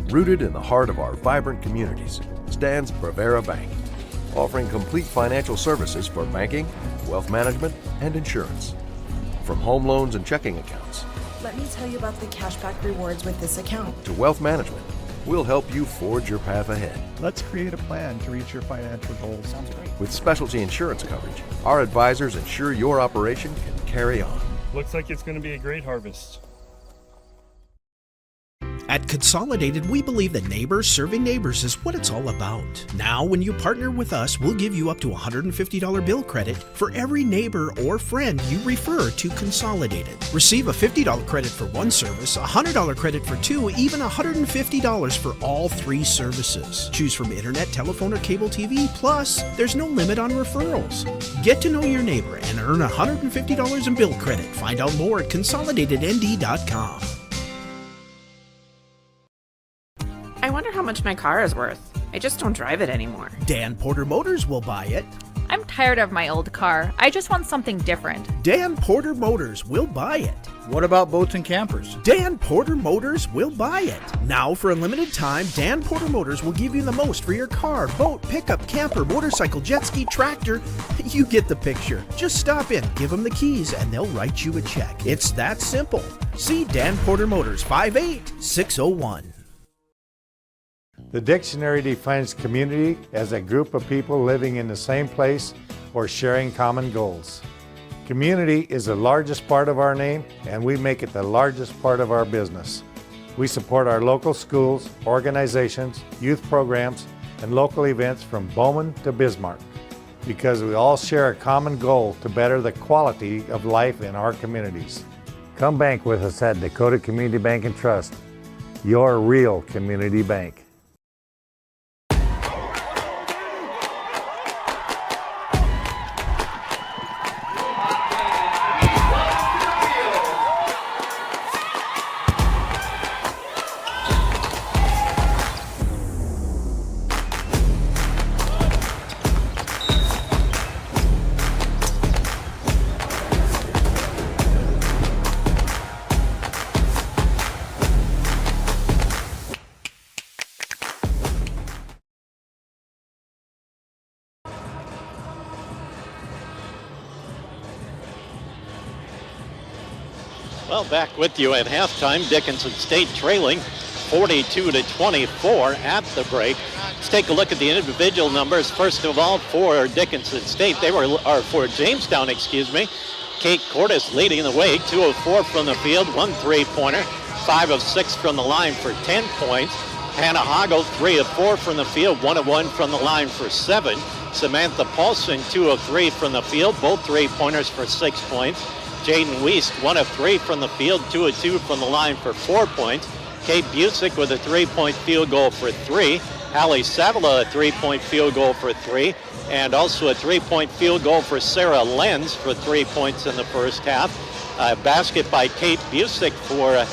Rooted in the heart of our vibrant communities stands Prevera Bank, offering complete financial services for banking, wealth management, and insurance. From home loans and checking accounts, Let me tell you about the cashback rewards with this account. to wealth management, we'll help you forge your path ahead. Let's create a plan to reach your financial goals. Sounds great. With specialty insurance coverage, our advisors ensure your operation can carry on. Looks like it's going to be a great harvest. At Consolidated, we believe that neighbors serving neighbors is what it's all about. Now, when you partner with us, we'll give you up to $150 bill credit for every neighbor or friend you refer to Consolidated. Receive a $50 credit for one service, a $100 credit for two, even $150 for all three services. Choose from internet, telephone, or cable TV. Plus, there's no limit on referrals. Get to know your neighbor and earn $150 in bill credit. Find out more at consolidatednd.com. I wonder how much my car is worth. I just don't drive it anymore. Dan Porter Motors will buy it. I'm tired of my old car. I just want something different. Dan Porter Motors will buy it. What about boats and campers? Dan Porter Motors will buy it. Now, for a limited time, Dan Porter Motors will give you the most for your car, boat, pickup, camper, motorcycle, jet ski, tractor. You get the picture. Just stop in, give them the keys, and they'll write you a check. It's that simple. See Dan Porter Motors, 58601. The dictionary defines community as a group of people living in the same place or sharing common goals. Community is the largest part of our name, and we make it the largest part of our business. We support our local schools, organizations, youth programs, and local events from Bowman to Bismarck because we all share a common goal to better the quality of life in our communities. Come bank with us at Dakota Community Bank and Trust, your real community bank. Well, back with you at halftime. Dickinson State trailing 42-24 at the break. Let's take a look at the individual numbers. First of all, for Dickinson State, for Jamestown, Kate Cordes leading the way, 2 of 4 from the field, 1 3-pointer, 5 of 6 from the line for 10 points. Hannah Hoggle, 3 of 4 from the field, 1 of 1 from the line for 7. Samantha Paulson, 2 of 3 from the field, both 3-pointers for 6 points. Jaden Wiest, 1 of 3 from the field, 2 of 2 from the line for 4 points. Kate Busick with a 3-point field goal for 3. Hallie Savila, a 3-point field goal for 3. And also a 3-point field goal for Sarah Lenz for 3 points in the first half. A basket by Kate Busick for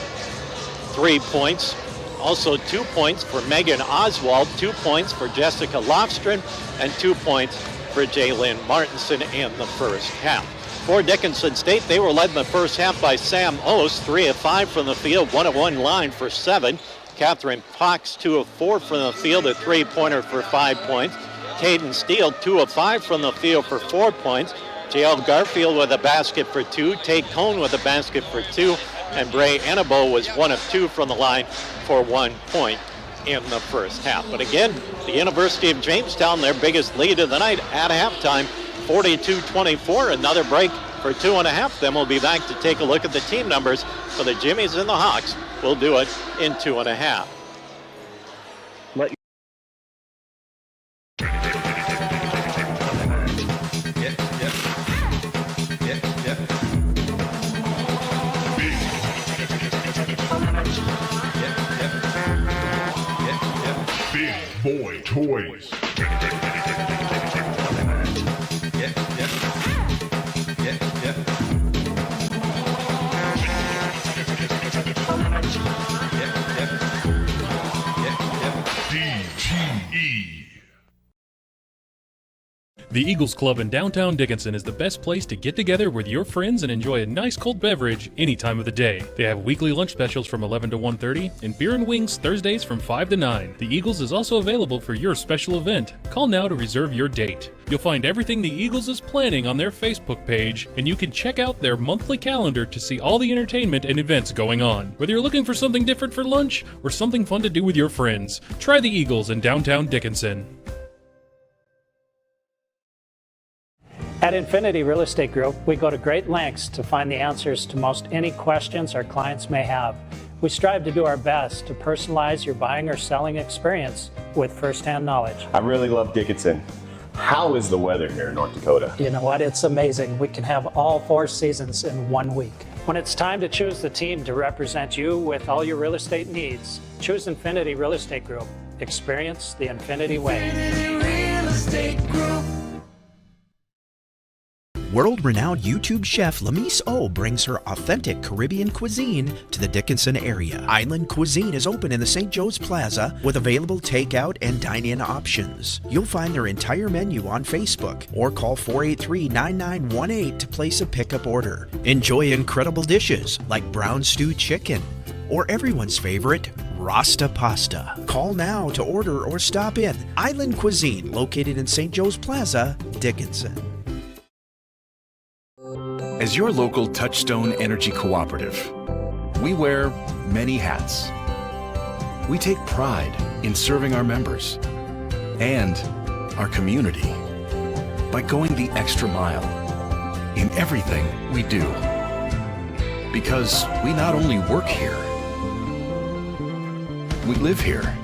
3 points. Also 2 points for Megan Oswald, 2 points for Jessica Lofstrand, and 2 points for Jaylyn Martinson in the first half. For Dickinson State, they were led in the first half by Sam Ost, 3 of 5 from the field, 1 of 1 line for 7. Catherine Fox, 2 of 4 from the field, a 3-pointer for 5 points. Caden Steele, 2 of 5 from the field for 4 points. JL Garfield with a basket for 2. Tate Cohn with a basket for 2. And Bray Annabo was 1 of 2 from the line for 1 point in the first half. But again, the University of Jamestown, their biggest lead of the night at halftime, 42-24, another break for 2.5. Then we'll be back to take a look at the team numbers for the Jimmies and the Hawks. We'll do it in 2.5. Big Boy Toys. The Eagles Club in downtown Dickinson is the best place to get together with your friends and enjoy a nice cold beverage any time of the day. They have weekly lunch specials from 11 to 1:30 and beer and wings Thursdays from 5 to 9. The Eagles is also available for your special event. Call now to reserve your date. You'll find everything the Eagles is planning on their Facebook page, and you can check out their monthly calendar to see all the entertainment and events going on. Whether you're looking for something different for lunch or something fun to do with your friends, try the Eagles in downtown Dickinson. At Infinity Real Estate Group, we go to great lengths to find the answers to most any questions our clients may have. We strive to do our best to personalize your buying or selling experience with firsthand knowledge. I really love Dickinson. How is the weather here in North Dakota? You know what? It's amazing. We can have all 4 seasons in 1 week. When it's time to choose the team to represent you with all your real estate needs, choose Infinity Real Estate Group. Experience the Infinity Way. Infinity Real Estate Group. World-renowned YouTube chef Lamise O brings her authentic Caribbean cuisine to the Dickinson area. Island Cuisine is open in the St. Joe's Plaza with available takeout and dine-in options. You'll find their entire menu on Facebook or call 483-9918 to place a pickup order. Enjoy incredible dishes like brown stewed chicken or everyone's favorite, Rasta Pasta. Call now to order or stop in. Island Cuisine, located in St. Joe's Plaza, Dickinson. As your local Touchstone Energy Cooperative, we wear many hats. We take pride in serving our members and our community by going the extra mile in everything we do. Because we not only work here, we live here.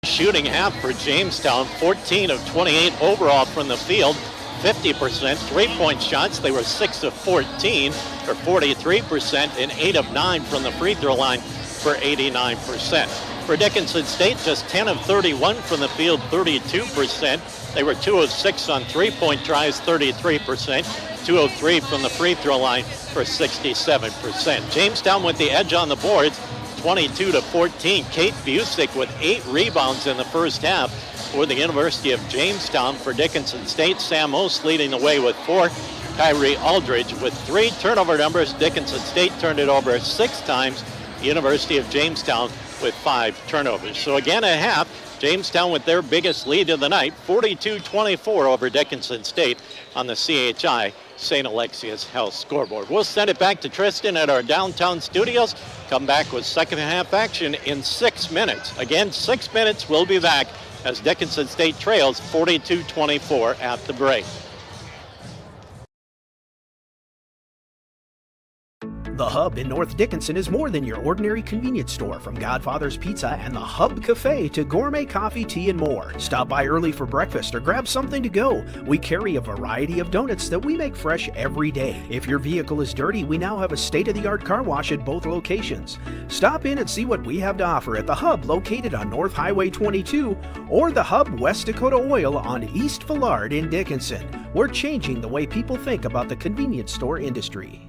Shooting half for Jamestown, 14 of 28 overall from the field, 50% three-point shots. They were 6 of 14 for 43% and 8 of 9 from the free throw line for 89%. For Dickinson State, just 10 of 31 from the field, 32%. They were 2 of 6 on three-point tries, 33%. 2 of 3 from the free throw line for 67%. Jamestown with the edge on the boards, 22-14. Kate Busick with 8 rebounds in the first half for the University of Jamestown. For Dickinson State, Sam Ost leading the way with 4. Kyrie Aldridge with 3 turnover numbers. Dickinson State turned it over 6 times. University of Jamestown with 5 turnovers. So again, a half. Jamestown with their biggest lead of the night, 42-24 over Dickinson State on the CHI St. Alexius Health scoreboard. We'll send it back to Tristan at our downtown studios. Come back with second half action in 6 minutes. Again, 6 minutes, we'll be back as Dickinson State trails 42-24 at the break. The Hub in North Dickinson is more than your ordinary convenience store. From Godfather's Pizza and the Hub Cafe to gourmet coffee, tea, and more. Stop by early for breakfast or grab something to go. We carry a variety of donuts that we make fresh every day. If your vehicle is dirty, we now have a state-of-the-art car wash at both locations. Stop in and see what we have to offer at the Hub located on North Highway 22 or the Hub West Dakota Oil on East Villard in Dickinson. We're changing the way people think about the convenience store industry.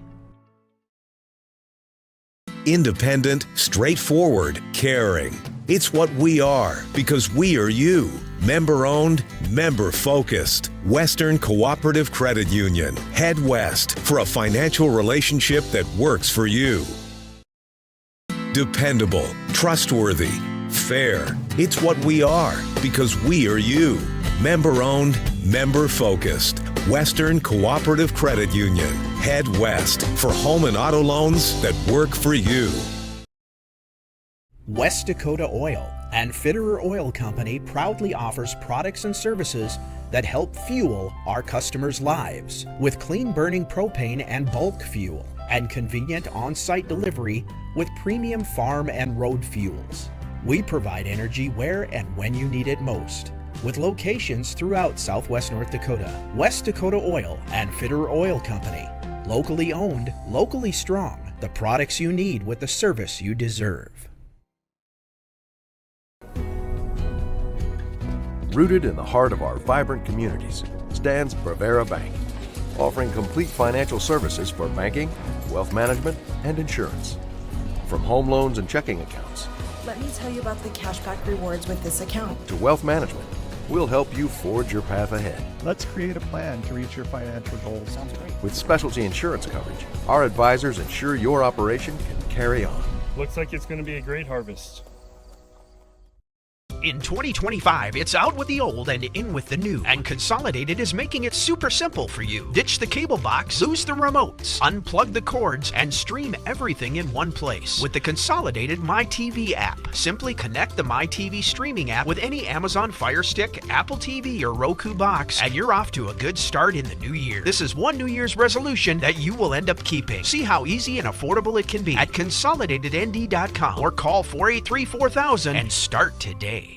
Independent, straightforward, caring. It's what we are because we are you. Member-owned, member-focused. Western Cooperative Credit Union. Head west for a financial relationship that works for you. Dependable, trustworthy, fair. It's what we are because we are you. Member-owned, member-focused. Western Cooperative Credit Union. Head west for home and auto loans that work for you. West Dakota Oil and Fitterer Oil Company proudly offers products and services that help fuel our customers' lives with clean-burning propane and bulk fuel and convenient on-site delivery with premium farm and road fuels. We provide energy where and when you need it most, with locations throughout Southwest North Dakota. West Dakota Oil and Fitterer Oil Company. Locally owned, locally strong. The products you need with the service you deserve. Rooted in the heart of our vibrant communities stands Prevera Bank, offering complete financial services for banking, wealth management, and insurance. From home loans and checking accounts, Let me tell you about the cashback rewards with this account. to wealth management, we'll help you forge your path ahead. Let's create a plan to reach your financial goals. Sounds great. With specialty insurance coverage, our advisors ensure your operation can carry on. Looks like it's going to be a great harvest. In 2025, it's out with the old and in with the new, and Consolidated is making it super simple for you. Ditch the cable box, lose the remotes, unplug the cords, and stream everything in one place with the Consolidated MyTV app. Simply connect the MyTV streaming app with any Amazon Fire Stick, Apple TV, or Roku box, and you're off to a good start in the new year. This is one New Year's resolution that you will end up keeping. See how easy and affordable it can be at consolidatednd.com or call 483-4000 and start today.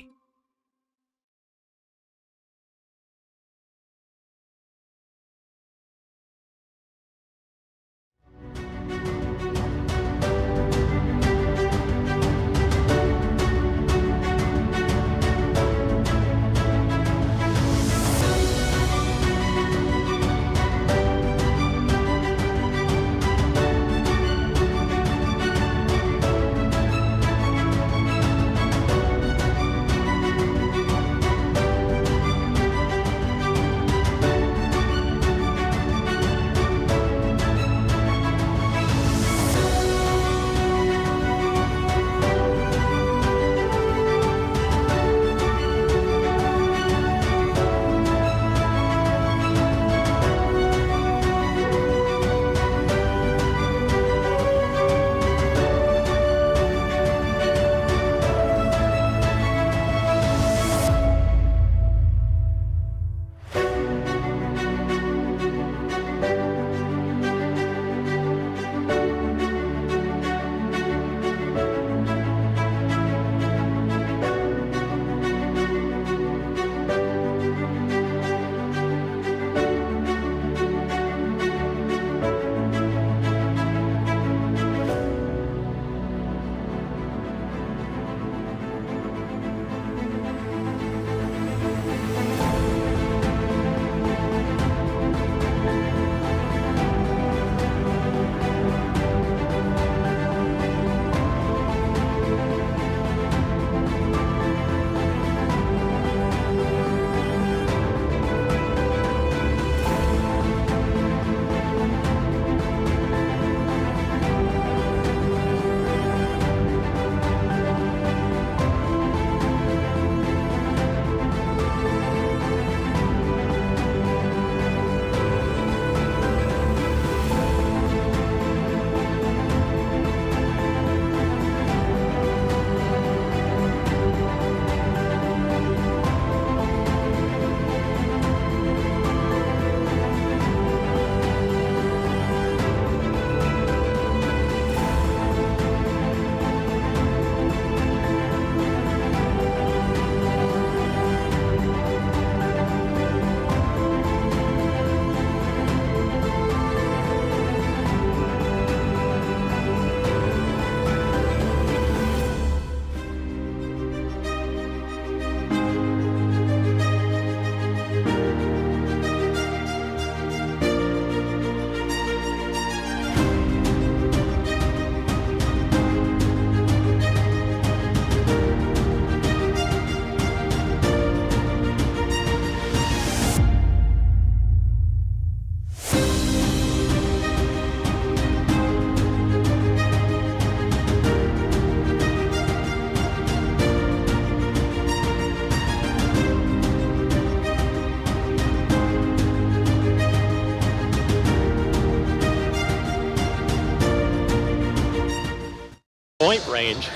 Point range.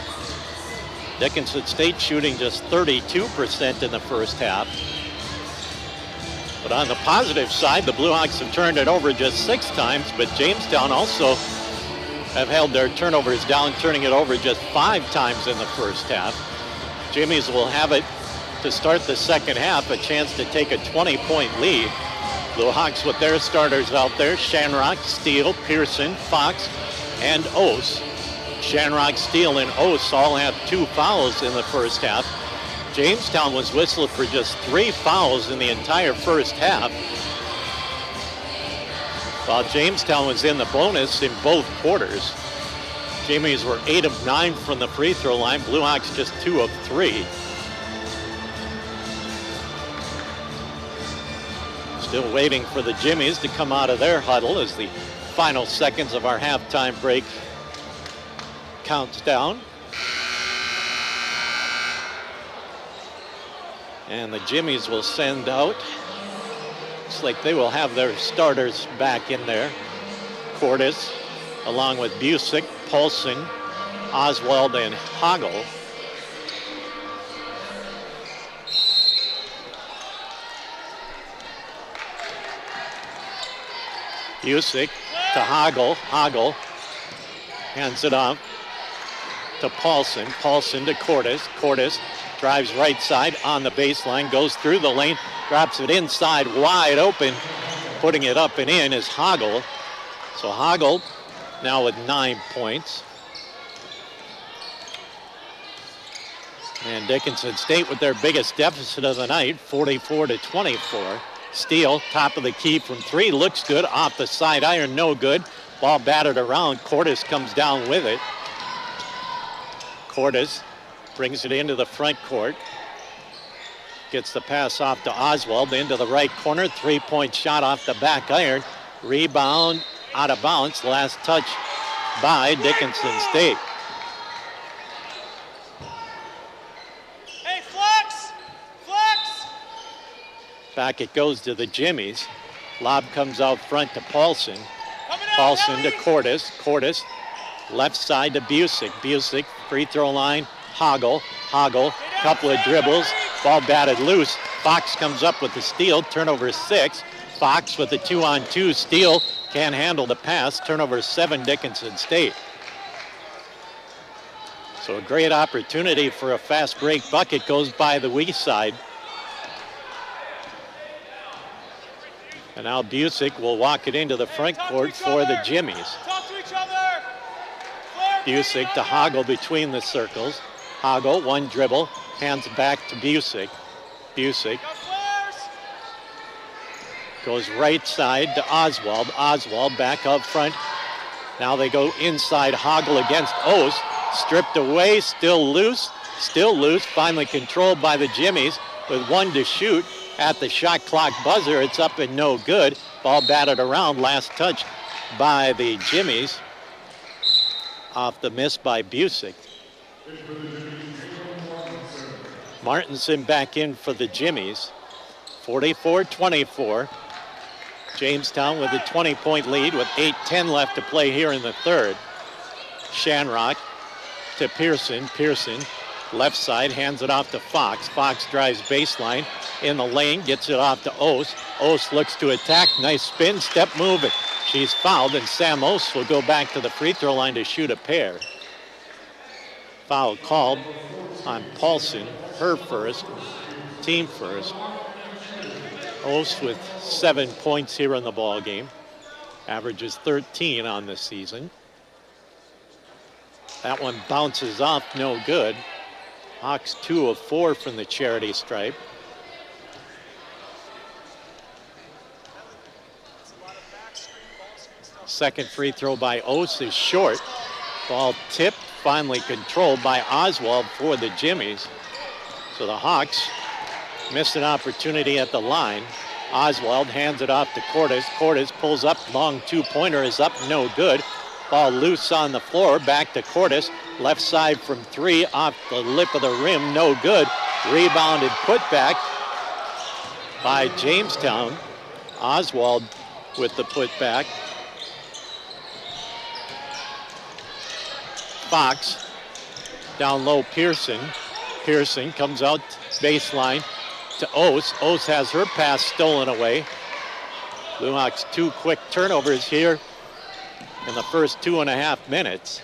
Dickinson State shooting just 32% in the first half. But on the positive side, the Blue Hawks have turned it over just 6 times, but Jamestown also have held their turnovers down, turning it over just 5 times in the first half. Jimmies will have it to start the second half, a chance to take a 20-point lead. Blue Hawks with their starters out there, Shanrock, Steele, Pearson, Fox, and Ose. Shanrock, Steele, and Ose all have 2 fouls in the first half. Jamestown was whistled for just 3 fouls in the entire first half, while Jamestown was in the bonus in both quarters. Jimmies were 8 of 9 from the free throw line. Blue Hawks just 2 of 3. Still waiting for the Jimmies to come out of their huddle as the final seconds of our halftime break counts down. And the Jimmies will send out. Looks like they will have their starters back in there. Cordes, along with Busick, Paulson, Oswald, and Hagel. Busick to Hagel. Hagel hands it off to Paulson. Paulson to Cordes. Cordes drives right side on the baseline, goes through the lane, drops it inside, wide open. Putting it up and in is Hagel. So Hagel now with 9 points. And Dickinson State with their biggest deficit of the night, 44-24. Steele, top of the key from three, looks good. Off the side iron, no good. Ball batted around. Cordes comes down with it. Cordes brings it into the front court. Gets the pass off to Oswald into the right corner. 3-point shot off the back iron. Rebound out of bounds. Last touch by Dickinson State. Back it goes to the Jimmies. Lob comes out front to Paulson. Paulson to Cordes. Cordes left side to Busick. Busick, free throw line. Hagel. Hagel, couple of dribbles. Ball batted loose. Fox comes up with the steal. Turnover 6. Fox with the 2-on-2 steal. Can't handle the pass. Turnover 7, Dickinson State. So a great opportunity for a fast break bucket goes by the weak side. And now Busick will walk it into the front court for the Jimmies. Busick to Hagel between the circles. Hagel, one dribble, hands back to Busick. Busick goes right side to Oswald. Oswald back up front. Now they go inside Hagel against Ost. Stripped away, still loose. Finally controlled by the Jimmies with 1 to shoot. At the shot clock buzzer, it's up and no good. Ball batted around, last touch by the Jimmies. Off the miss by Busick. Martinson back in for the Jimmies. 44-24. Jamestown with a 20-point lead with 8:10 left to play here in the third. Shanrock to Pearson. Pearson, left side, hands it off to Fox. Fox drives baseline in the lane, gets it off to Ost. Ost looks to attack, nice spin, step move. She's fouled, and Sam Ost will go back to the free throw line to shoot a pair. Foul called on Paulson, her first, team first. Ost with 7 points here in the ball game. Averages 13 on the season. That one bounces off, no good. Hawks 2 of 4 from the charity stripe. Second free throw by Ost is short. Ball tipped, finally controlled by Oswald for the Jimmies. So the Hawks missed an opportunity at the line. Oswald hands it off to Cordes. Cordes pulls up, long 2-pointer is up, no good. Ball loose on the floor, back to Cordes. Left side from 3, off the lip of the rim, no good. Rebounded, put back by Jamestown. Oswald with the putback. Fox, down low Pearson. Pearson comes out baseline to Ost. Ost has her pass stolen away. Blue Hawks 2 quick turnovers here in the first 2.5 minutes.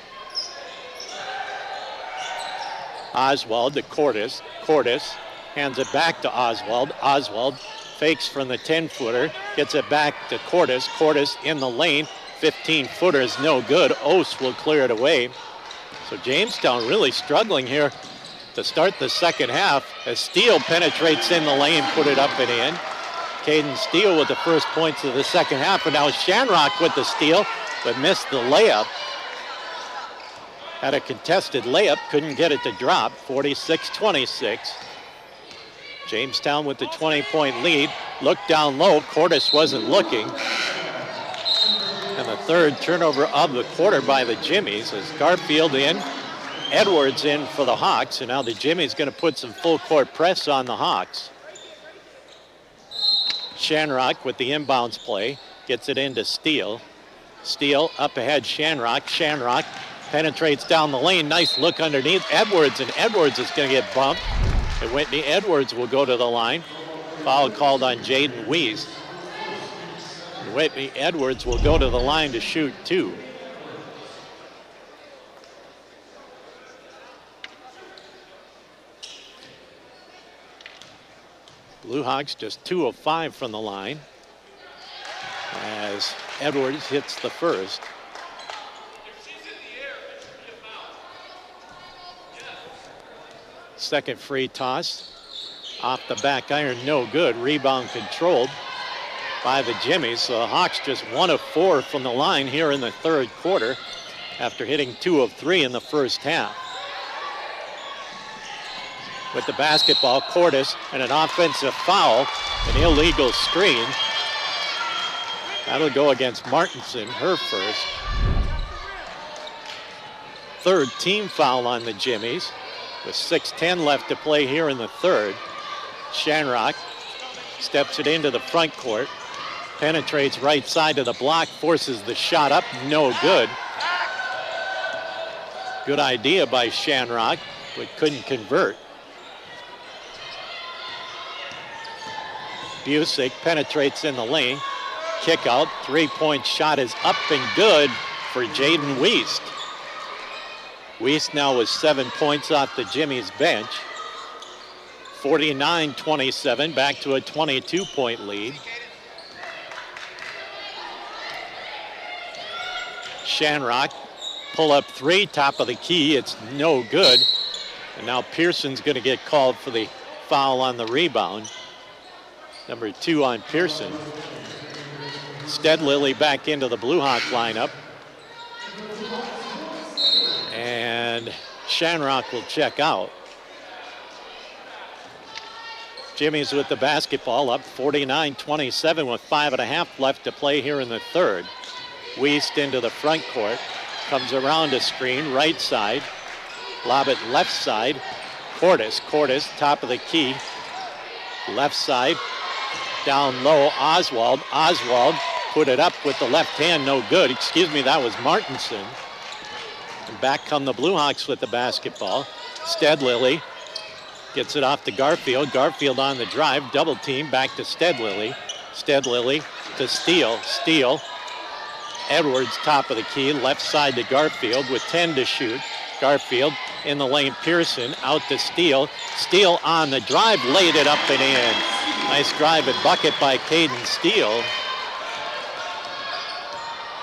Oswald to Cordes. Cordes hands it back to Oswald. Oswald fakes from the 10-footer, gets it back to Cordes. Cordes in the lane, 15-footer is no good. Ost will clear it away. So Jamestown really struggling here to start the second half as Steele penetrates in the lane, put it up and in. Caden Steele with the first points of the second half, and now Shanrock with the steal, but missed the layup. Had a contested layup, couldn't get it to drop, 46-26. Jamestown with the 20-point lead. Looked down low, Cordes wasn't looking. And the third turnover of the quarter by the Jimmies as Garfield in Edwards in for the Hawks, and now the Jimmy's going to put some full court press on the Hawks. Shanrock with the inbounds play, gets it into Steele. Steele up ahead, Shanrock. Shanrock penetrates down the lane, nice look underneath Edwards, and Edwards is going to get bumped. And Whitney Edwards will go to the line. Foul called on Jaden Weiss. And Whitney Edwards will go to the line to shoot 2. Blue Hawks just 2 of 5 from the line as Edwards hits the first. Second free toss off the back iron, no good. Rebound controlled by the Jimmies. So the Hawks just 1 of 4 from the line here in the third quarter after hitting 2 of 3 in the first half. With the basketball, Cordes, and an offensive foul, an illegal screen. That'll go against Martinson, her first. Third team foul on the Jimmies with 6:10 left to play here in the third. Shanrock steps it into the front court, penetrates right side of the block, forces the shot up, no good. Good idea by Shanrock, but couldn't convert. Busick penetrates in the lane. Kick out, three-point shot is up and good for Jaden Weiss. Weiss now with 7 points off the Jimmy's bench. 49-27, back to a 22-point lead. Shanrock, pull up 3, top of the key, it's no good. And now Pearson's gonna get called for the foul on the rebound. Number 2 on Pearson. Steadlily back into the Blue Hawk lineup. And Shanrock will check out. Jimmy's with the basketball, up 49-27 with 5.5 left to play here in the third. Weiss into the front court, comes around a screen, right side, lob it left side. Cordes, top of the key, left side, down low, Oswald put it up with the left hand, no good. Excuse me, that was Martinson. And back come the Blue Hawks with the basketball. Steadlily gets it off to Garfield. Garfield on the drive, double team, back to Steadlily. Steadlily to Steele. Edwards, top of the key, left side to Garfield with 10 to shoot. Garfield in the lane, Pearson out to Steele. Steele on the drive, laid it up and in. Nice drive and bucket by Caden Steele.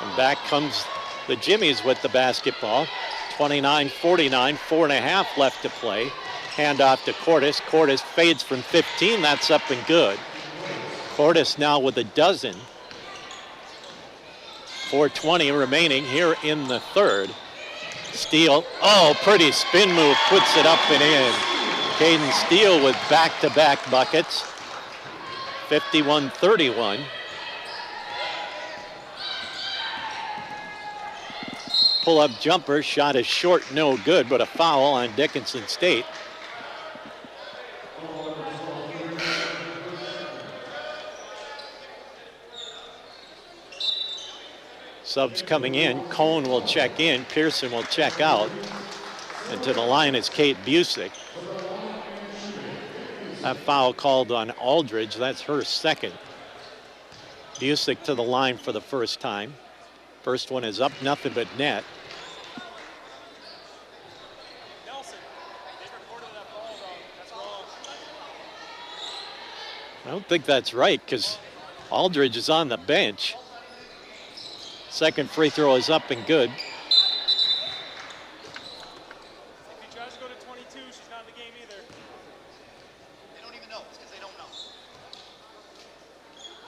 And back comes the Jimmies with the basketball. 29-49, 4.5 left to play. Hand off to Cordes. Cordes fades from 15, that's up and good. Cordes now with a dozen. 4:20 remaining here in the third. Steele, pretty spin move, puts it up and in. Caden Steele with back-to-back buckets. 51-31. Pull-up jumper, shot is short, no good, but a foul on Dickinson State. Subs coming in. Cohn will check in. Pearson will check out. And to the line is Kate Busick. That foul called on Aldridge. That's her second. Busick to the line for the first time. First one is up, nothing but net. I don't think that's right because Aldridge is on the bench. Second free throw is up and good. If he tries to go to 22, she's not in the game either. They don't even know. It's because they don't know.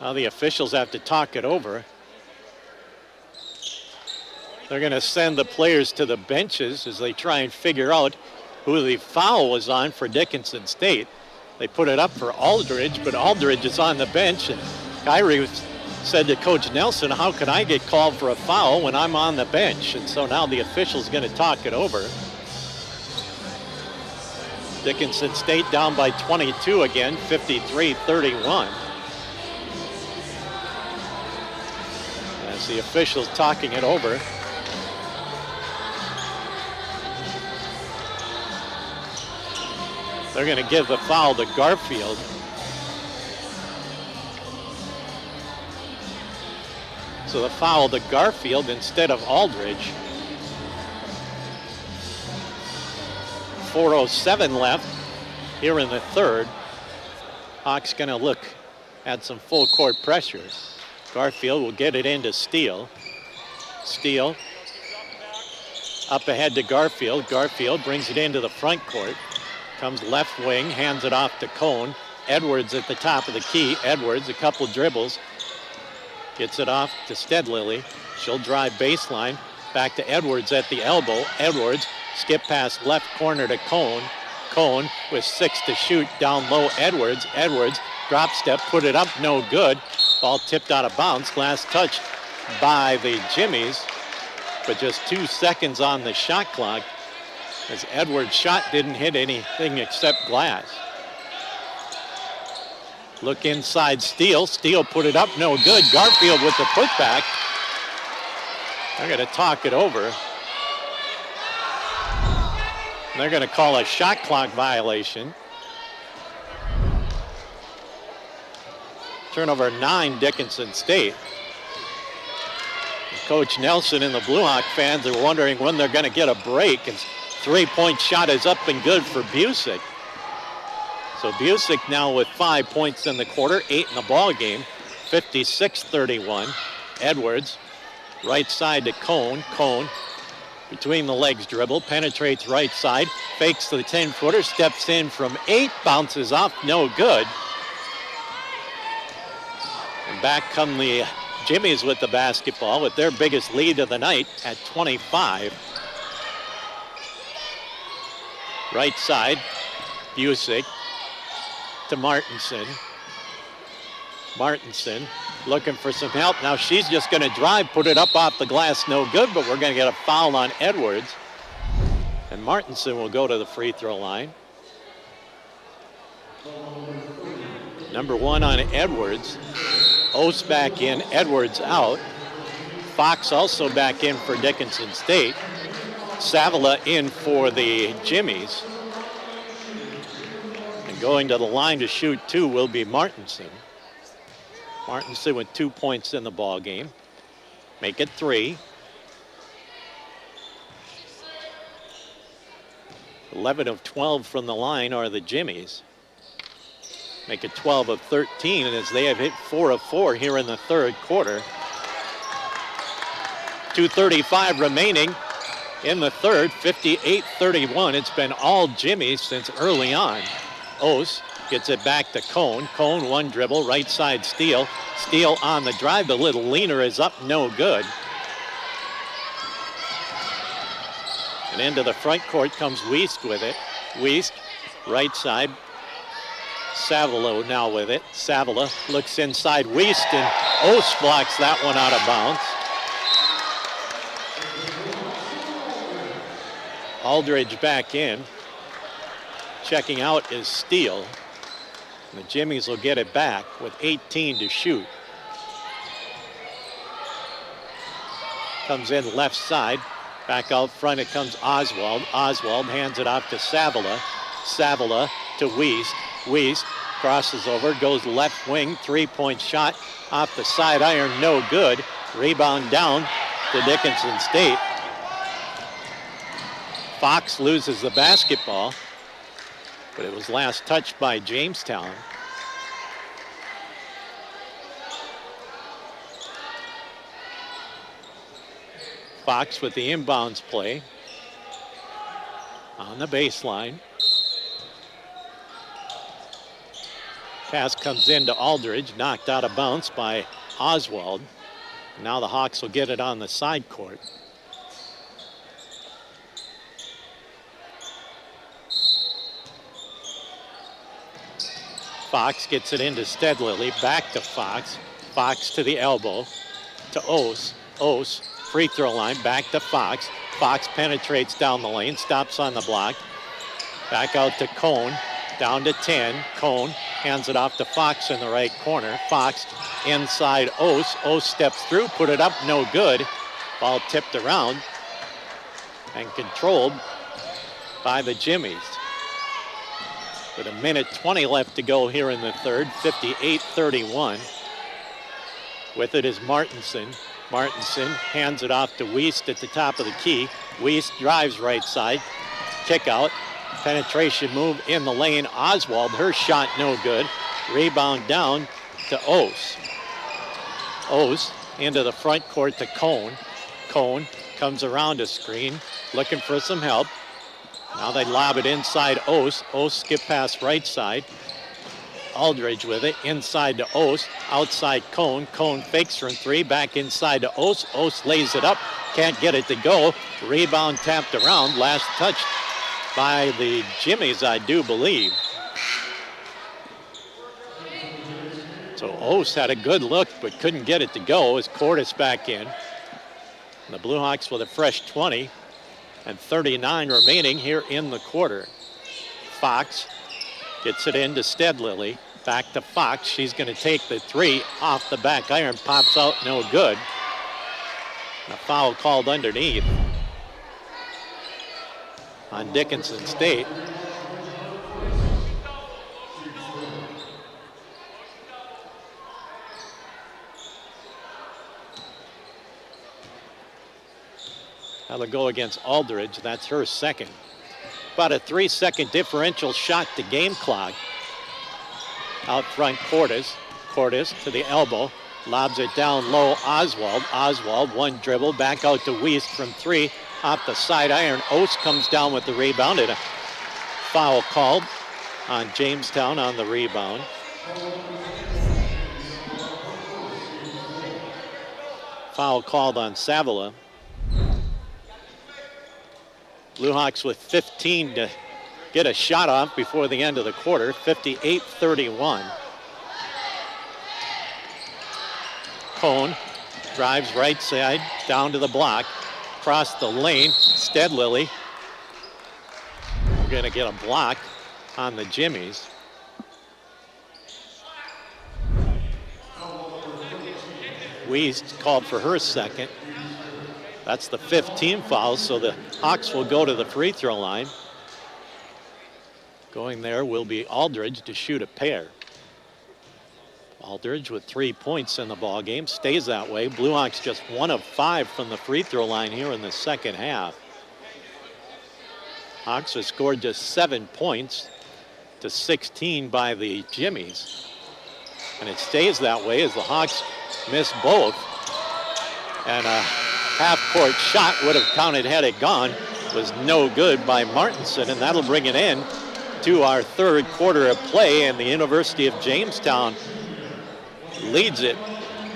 Now the officials have to talk it over. They're going to send the players to the benches as they try and figure out who the foul was on for Dickinson State. They put it up for Aldridge, but Aldridge is on the bench, and Kyrie said to Coach Nelson, how can I get called for a foul when I'm on the bench? And so now the official's going to talk it over. Dickinson State down by 22 again, 53-31. As the officials talking it over. They're going to give the foul to Garfield. So the foul to Garfield instead of Aldridge. 4:07 left here in the third. Hawks going to look at some full court pressure. Garfield will get it into Steele. Steele up ahead to Garfield. Garfield brings it into the front court. Comes left wing, hands it off to Cone. Edwards at the top of the key. Edwards, a couple dribbles. Gets it off to Stedlily. She'll drive baseline. Back to Edwards at the elbow. Edwards, skip pass left corner to Cone. Cone with 6 to shoot, down low Edwards. Edwards, drop step, put it up, no good. Ball tipped out of bounds. Last touch by the Jimmies, but just 2 seconds on the shot clock, as Edwards' shot didn't hit anything except glass. Look inside Steele. Steele put it up, no good. Garfield with the putback. They're going to talk it over. They're going to call a shot clock violation. Turnover 9, Dickinson State. Coach Nelson and the Blue Hawk fans are wondering when they're going to get a break. And 3-point shot is up and good for Busick. So Busick now with 5 points in the quarter, 8 in the ball game, 56-31. Edwards, right side to Cone. Cone, between the legs dribble, penetrates right side, fakes the 10-footer, steps in from 8, bounces off, no good. And back come the Jimmies with the basketball with their biggest lead of the night at 25. Right side, Busick to Martinson. Martinson looking for some help. Now she's just going to drive, put it up off the glass, no good, but we're going to get a foul on Edwards. And Martinson will go to the free throw line. Number 1 on Edwards. Ose back in, Edwards out. Fox also back in for Dickinson State. Savila in for the Jimmies. And going to the line to shoot 2 will be Martinson. Martinson with 2 points in the ball game. Make it 3. 11 of 12 from the line are the Jimmies. Make it 12 of 13, and as they have hit 4 of 4 here in the third quarter. 2:35 remaining in the third, 58-31. It's been all Jimmies since early on. Ose gets it back to Cone. Cone, 1 dribble, right side Steele. Steele on the drive, the little leaner is up, no good. And into the front court comes Wiest with it. Wiest, right side. Savila now with it. Savila looks inside Wiest, and Ose blocks that one out of bounds. Aldridge back in. Checking out is Steele. And the Jimmies will get it back with 18 to shoot. Comes in left side. Back out front it comes Oswald. Oswald hands it off to Savila. Savila to Wiest. Wiest crosses over, goes left wing, 3-point shot off the side iron, no good. Rebound down to Dickinson State. Fox loses the basketball, but it was last touched by Jamestown. Fox with the inbounds play on the baseline. Pass comes in to Aldridge, knocked out of bounds by Oswald. Now the Hawks will get it on the side court. Fox gets it into Stedlily, back to Fox. Fox to the elbow, to Ose. Ose, free throw line, back to Fox. Fox penetrates down the lane, stops on the block. Back out to Cone. Down to 10. Cone hands it off to Fox in the right corner. Fox inside Ose. Ose steps through, put it up, no good. Ball tipped around and controlled by the Jimmies. With 1:20 left to go here in the third, 58-31. With it is Martinson. Martinson hands it off to Wiest at the top of the key. Wiest drives right side. Kick out. Penetration move in the lane. Oswald, her shot no good. Rebound down to Ose. Ose into the front court to Cone. Cone comes around a screen, looking for some help. Now they lob it inside Ose. Ose skip pass right side. Aldridge with it, inside to Ose, outside Cone. Cone fakes from three, back inside to Ose. Ose lays it up, can't get it to go. Rebound tapped around, last touch by the Jimmies, I do believe. So Ose had a good look, but couldn't get it to go as Cordes back in. And the Blue Hawks with a fresh 20 and 39 remaining here in the quarter. Fox gets it into Stedlily. Back to Fox. She's going to take the three off the back iron. Pops out, no good. A foul called underneath on Dickinson State. That'll go against Aldridge. That's her second. About a 3-second differential shot to game clock. Out front, Cordes. Cordes to the elbow. Lobs it down low, Oswald. Oswald, one dribble, back out to Wiest from three. Off the side iron. Ose comes down with the rebound, and a foul called on Jamestown on the rebound. Foul called on Savila. Blue Hawks with 15 to get a shot off before the end of the quarter, 58-31. Cone drives right side, down to the block, across the lane, Stedlily. We're gonna get a block on the Jimmies. Wiest called for her second. That's the 15 foul, so the Hawks will go to the free throw line. Going there will be Aldridge to shoot a pair. Aldridge with 3 points in the ball game, stays that way. Blue Hawks just 1 of 5 from the free throw line here in the second half. Hawks have scored just 7 points to 16 by the Jimmies. And it stays that way as the Hawks miss both. And a half-court shot would have counted had it gone. Was no good by Martinson, and that'll bring it in to our third quarter of play, and the University of Jamestown leads it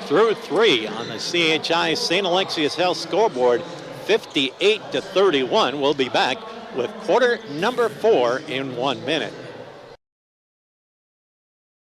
through 3 on the CHI St. Alexius Health scoreboard, 58-31. We'll be back with quarter number 4 in 1 minute.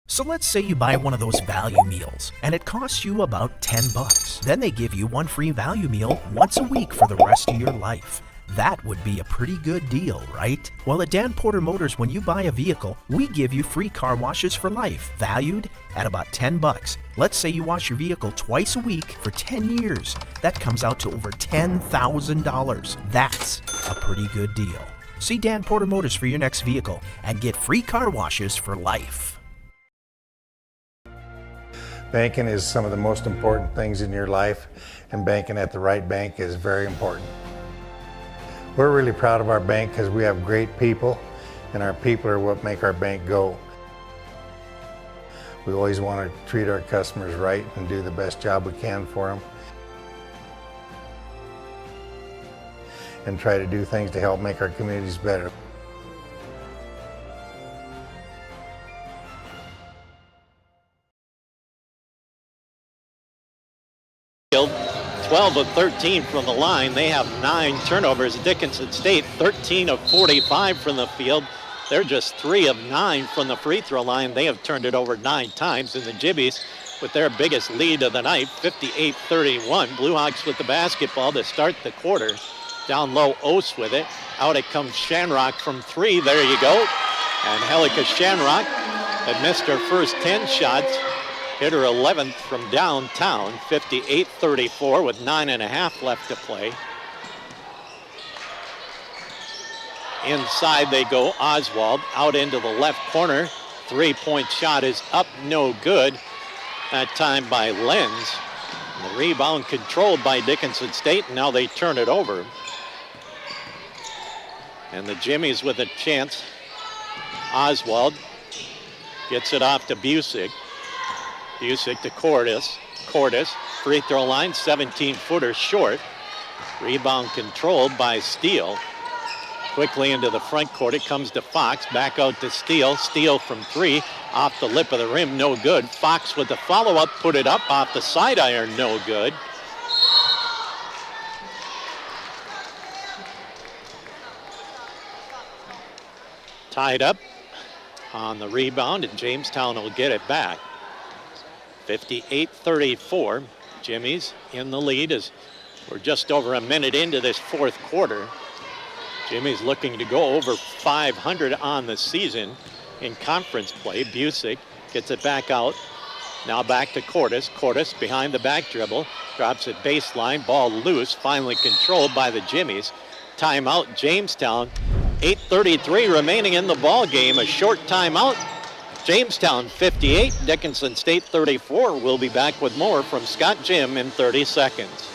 So let's say you buy one of those value meals and it costs you about $10. Then they give you one free value meal once a week for the rest of your life. That would be a pretty good deal, right? Well, at Dan Porter Motors, when you buy a vehicle, we give you free car washes for life, valued at about $10. Let's say you wash your vehicle twice a week for 10 years. That comes out to over $10,000. That's a pretty good deal. See Dan Porter Motors for your next vehicle and get free car washes for life. Banking is some of the most important things in your life, and banking at the right bank is very important. We're really proud of our bank because we have great people, and our people are what make our bank go. We always want to treat our customers right and do the best job we can for them, and try to do things to help make our communities better. Field, 12 of 13 from the line. They have 9 turnovers. Dickinson State, 13 of 45 from the field. They're just 3 of 9 from the free throw line. They have turned it over 9 times. And the Jibbies with their biggest lead of the night, 58-31. Blue Hawks with the basketball to start the quarter. Down low, Ose with it. Out it comes Shanrock from 3. There you go. And Helika Shanrock had missed her first 10 shots. Hit her 11th from downtown, 58-34 with 9.5 left to play. Inside they go, Oswald out into the left corner. 3-point shot is up, no good. That time by Lenz. The rebound controlled by Dickinson State, and now they turn it over. And the Jimmies with a chance. Oswald gets it off to Busick. Busick to Cordes. Cordes, free throw line, 17-footer short. Rebound controlled by Steele. Quickly into the front court, it comes to Fox, back out to Steele. Steele from 3, off the lip of the rim, no good. Fox with the follow-up, put it up off the side iron, no good. Tied up on the rebound, and Jamestown will get it back. 58-34, Jimmy's in the lead as we're just over a minute into this fourth quarter. Jimmy's looking to go over 500 on the season in conference play. Busick gets it back out. Now back to Cordes. Cordes behind the back dribble. Drops it baseline. Ball loose. Finally controlled by the Jimmies. Timeout Jamestown. 8:33 remaining in the ball game. A short timeout. Jamestown 58, Dickinson State 34. We'll be back with more from Scott Jim in 30 seconds.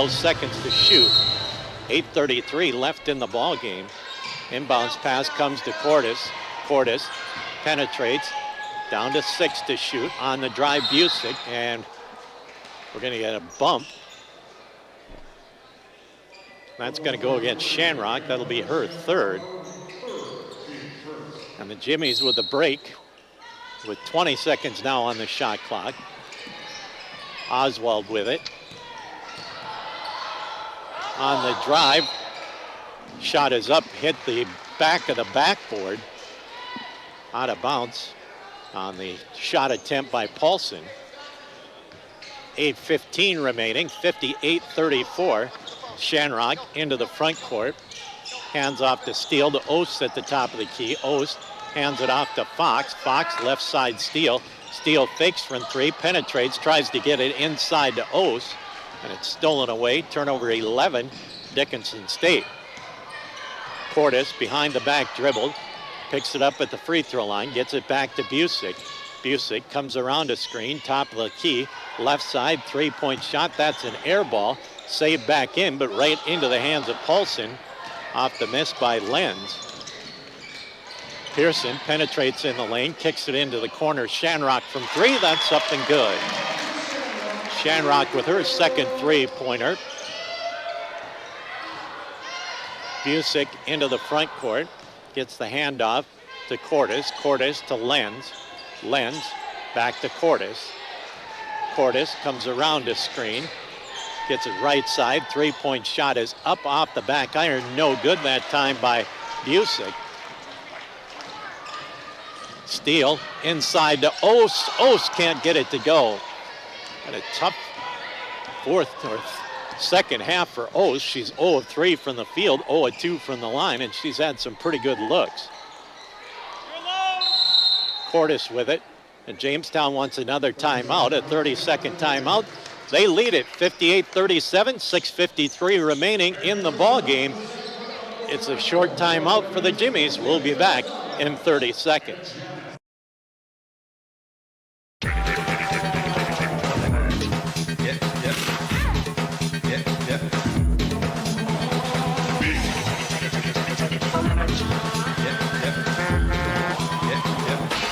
Seconds to shoot. 8:33 left in the ball game. Inbounds pass comes to Cordes. Cordes penetrates down to 6 to shoot. On the drive, Busick, and we're going to get a bump. That's going to go against Shanrock. That'll be her third. And the Jimmies with the break with 20 seconds now on the shot clock. Oswald with it. On the drive, shot is up, hit the back of the backboard. Out of bounds on the shot attempt by Paulson. 8:15 remaining, 58-34. Shanrock into the front court. Hands off to Steele, to Ost at the top of the key. Ost hands it off to Fox. Fox left side Steele. Steele fakes from 3, penetrates, tries to get it inside to Ost. And it's stolen away. Turnover 11, Dickinson State. Cordes behind the back dribble, picks it up at the free throw line, gets it back to Busick. Busick comes around a screen, top of the key, left side, 3-point shot. That's an air ball, saved back in, but right into the hands of Paulson, off the miss by Lenz. Pearson penetrates in the lane, kicks it into the corner. Shanrock from 3, that's up and good. Shanrock with her second 3-pointer. Busick into the front court, gets the handoff to Cordes. Cordes to Lenz. Lenz back to Cordes. Cordes comes around a screen, gets it right side. 3-point shot is up off the back iron. No good that time by Busick. Steele inside to Ost. Ost can't get it to go. And a tough second half for Ost. She's 0 of 3 from the field, 0 of 2 from the line, and she's had some pretty good looks. Cordes with it, and Jamestown wants another timeout, a 30-second timeout. They lead it 58-37, 6:53 remaining in the ball game. It's a short timeout for the Jimmies. We'll be back in 30 seconds.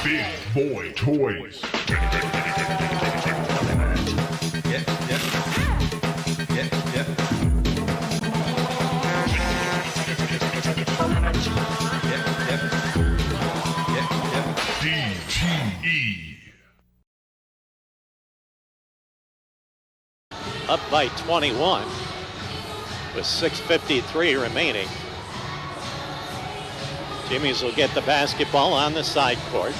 Big Boy Toys. up by 21 with 6:53 remaining. Jimmy's will get the basketball on the side court.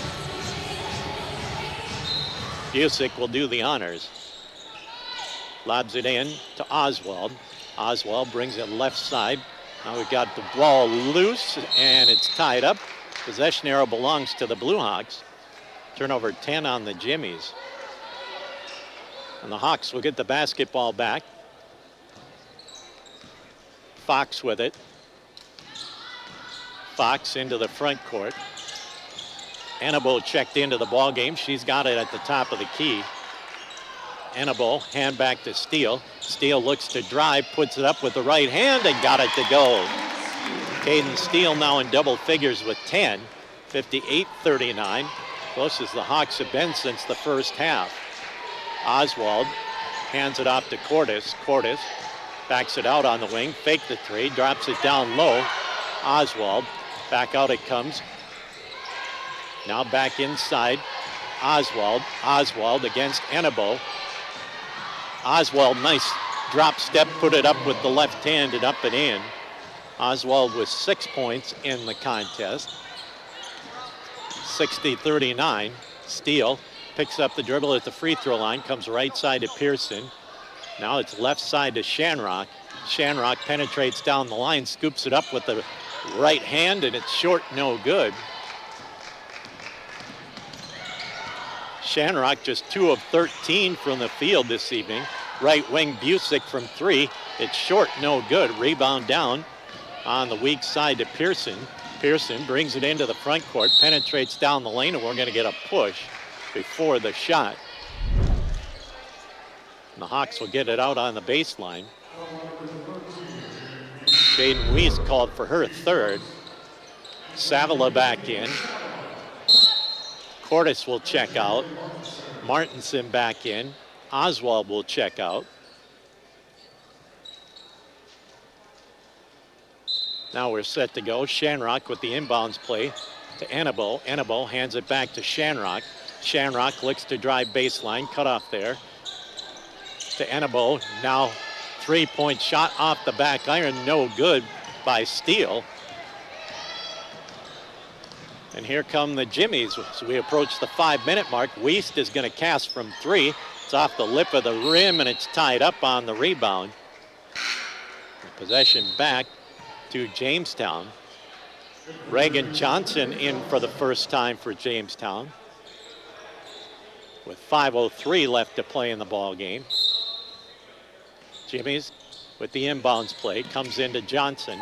Busick will do the honors. Lobs it in to Oswald. Oswald brings it left side. Now we've got the ball loose and it's tied up. Possession arrow belongs to the Blue Hawks. Turnover 10 on the Jimmies. And the Hawks will get the basketball back. Fox with it. Fox into the front court. Annabo checked into the ball game. She's got it at the top of the key. Annabo, hand back to Steele. Steele looks to drive, puts it up with the right hand and got it to go. Caden Steele now in double figures with 10, 58-39. Closest the Hawks have been since the first half. Oswald hands it off to Cordes. Cordes backs it out on the wing, fake the three, drops it down low. Oswald, back out it comes. Now back inside. Oswald against Annabo. Oswald, nice drop step, put it up with the left hand and up and in. Oswald with 6 points in the contest. 60-39. Steele picks up the dribble at the free throw line, comes right side to Pearson. Now it's left side to Shanrock. Shanrock penetrates down the line, scoops it up with the right hand, and it's short, no good. Shanrock just 2 of 13 from the field this evening. Right wing Busick from 3. It's short, no good. Rebound down on the weak side to Pearson. Pearson brings it into the front court, penetrates down the lane, and we're going to get a push before the shot. And the Hawks will get it out on the baseline. Jaden Weiss called for her third. Savila back in. Cordes will check out. Martinson back in. Oswald will check out. Now we're set to go. Shanrock with the inbounds play to Annabo. Annabo hands it back to Shanrock. Shanrock looks to drive baseline, cut off there. To Annabo. Now 3-point shot off the back iron, no good by Steele. And here come the Jimmies. So we approach the 5-minute mark. Weist is going to cast from 3. It's off the lip of the rim and it's tied up on the rebound. Possession back to Jamestown. Reagan Johnson in for the first time for Jamestown. With 5:03 left to play in the ball game. Jimmies with the inbounds play, comes into Johnson.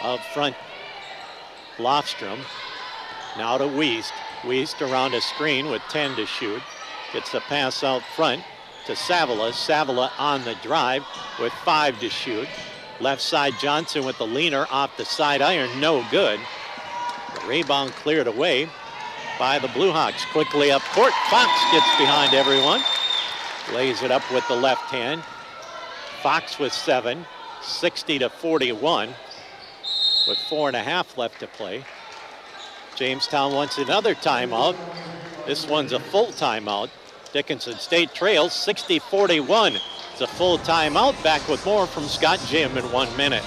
Out front, Lofstrom. Now to Weist. Weist around a screen with 10 to shoot. Gets the pass out front to Savila. Savila on the drive with 5 to shoot. Left side Johnson with the leaner off the side iron, no good. The rebound cleared away by the Blue Hawks. Quickly up court, Fox gets behind everyone. Lays it up with the left hand. Fox with 7, 60-41. With 4.5 left to play. Jamestown wants another timeout. This one's a full timeout. Dickinson State trails 60-41. It's a full timeout. Back with more from Scott Jim in 1 minute.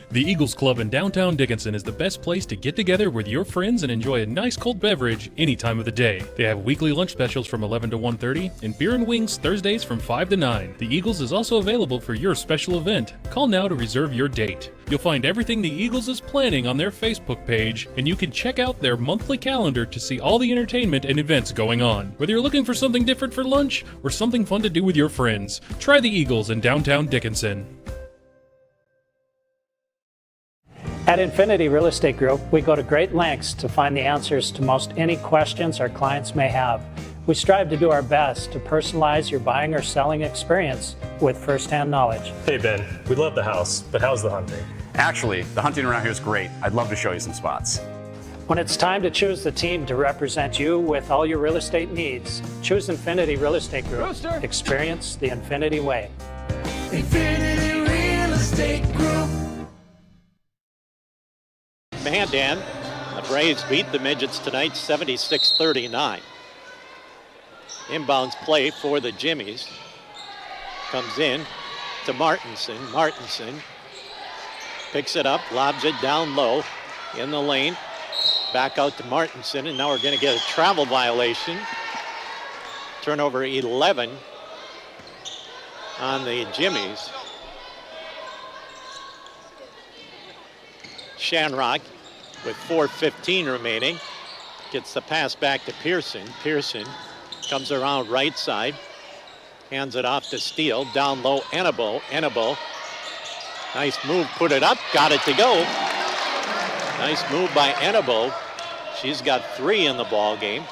The Eagles Club in downtown Dickinson is the best place to get together with your friends and enjoy a nice cold beverage any time of the day. They have weekly lunch specials from 11 to 1:30 and beer and wings Thursdays from 5 to 9. The Eagles is also available for your special event. Call now to reserve your date. You'll find everything the Eagles is planning on their Facebook page, and you can check out their monthly calendar to see all the entertainment and events going on. Whether you're looking for something different for lunch or something fun to do with your friends, try the Eagles in downtown Dickinson. At Infinity Real Estate Group, we go to great lengths to find the answers to most any questions our clients may have. We strive to do our best to personalize your buying or selling experience with first-hand knowledge. Hey Ben, we love the house, but how's the hunting? Actually, the hunting around here is great. I'd love to show you some spots. When it's time to choose the team to represent you with all your real estate needs, choose Infinity Real Estate Group. Rooster. Experience the Infinity way. Infinity Real Estate Group. Mandan, The Braves beat the Midgets tonight 76-39. Inbounds play for the Jimmies. Comes in to Martinson. Martinson picks it up, lobs it down low in the lane. Back out to Martinson, and now we're going to get a travel violation. Turnover 11 on the Jimmies. Shanrock with 4:15 remaining gets the pass back to Pearson. Pearson comes around right side, hands it off to Steele, down low, Annabo. Annabo, nice move, put it up, got it to go. Nice move by Annabo. She's got 3 in the ball game.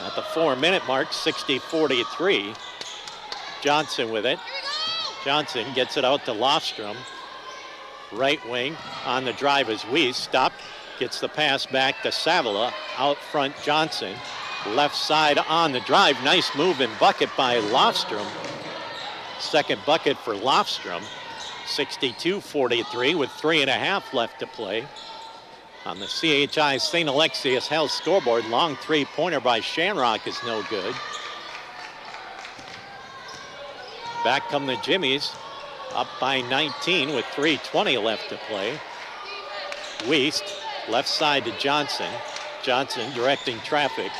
At the 4-minute mark, 60-43. Johnson with it. Johnson gets it out to Lofstrom. Right wing on the drive is Weiss. Stop. Gets the pass back to Savila. Out front, Johnson. Left side on the drive. Nice move and bucket by Lofstrom. Second bucket for Lofstrom. 62-43 with 3.5 left to play. On the CHI St. Alexius Health scoreboard, long 3-pointer by Shanrock is no good. Back come the Jimmies, up by 19 with 3:20 left to play. Weist, left side to Johnson. Johnson directing traffic.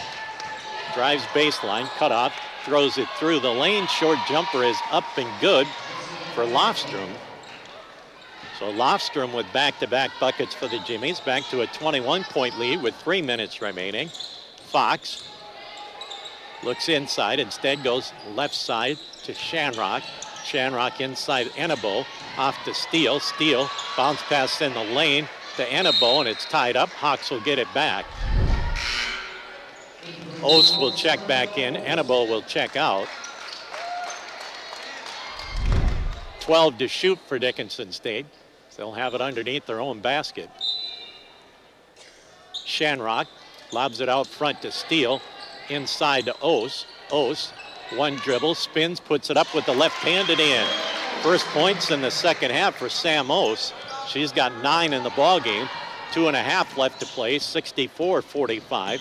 Drives baseline, cut off, throws it through the lane. Short jumper is up and good for Lofstrom. So Lofstrom with back-to-back buckets for the Jimmies, back to a 21-point lead with 3 minutes remaining. Fox looks inside, instead goes left side to Shanrock. Shanrock inside Annabo, off to Steele. Steele bounce pass in the lane to Annabo, and it's tied up. Hawks will get it back. Ost will check back in. Annabo will check out. 12 to shoot for Dickinson State. They'll have it underneath their own basket. Shanrock lobs it out front to Steele. Inside to Ost. Ost, one dribble, spins, puts it up with the left-handed in. First points in the second half for Sam Ost. She's got 9 in the ball game. 2.5 left to play, 64-45.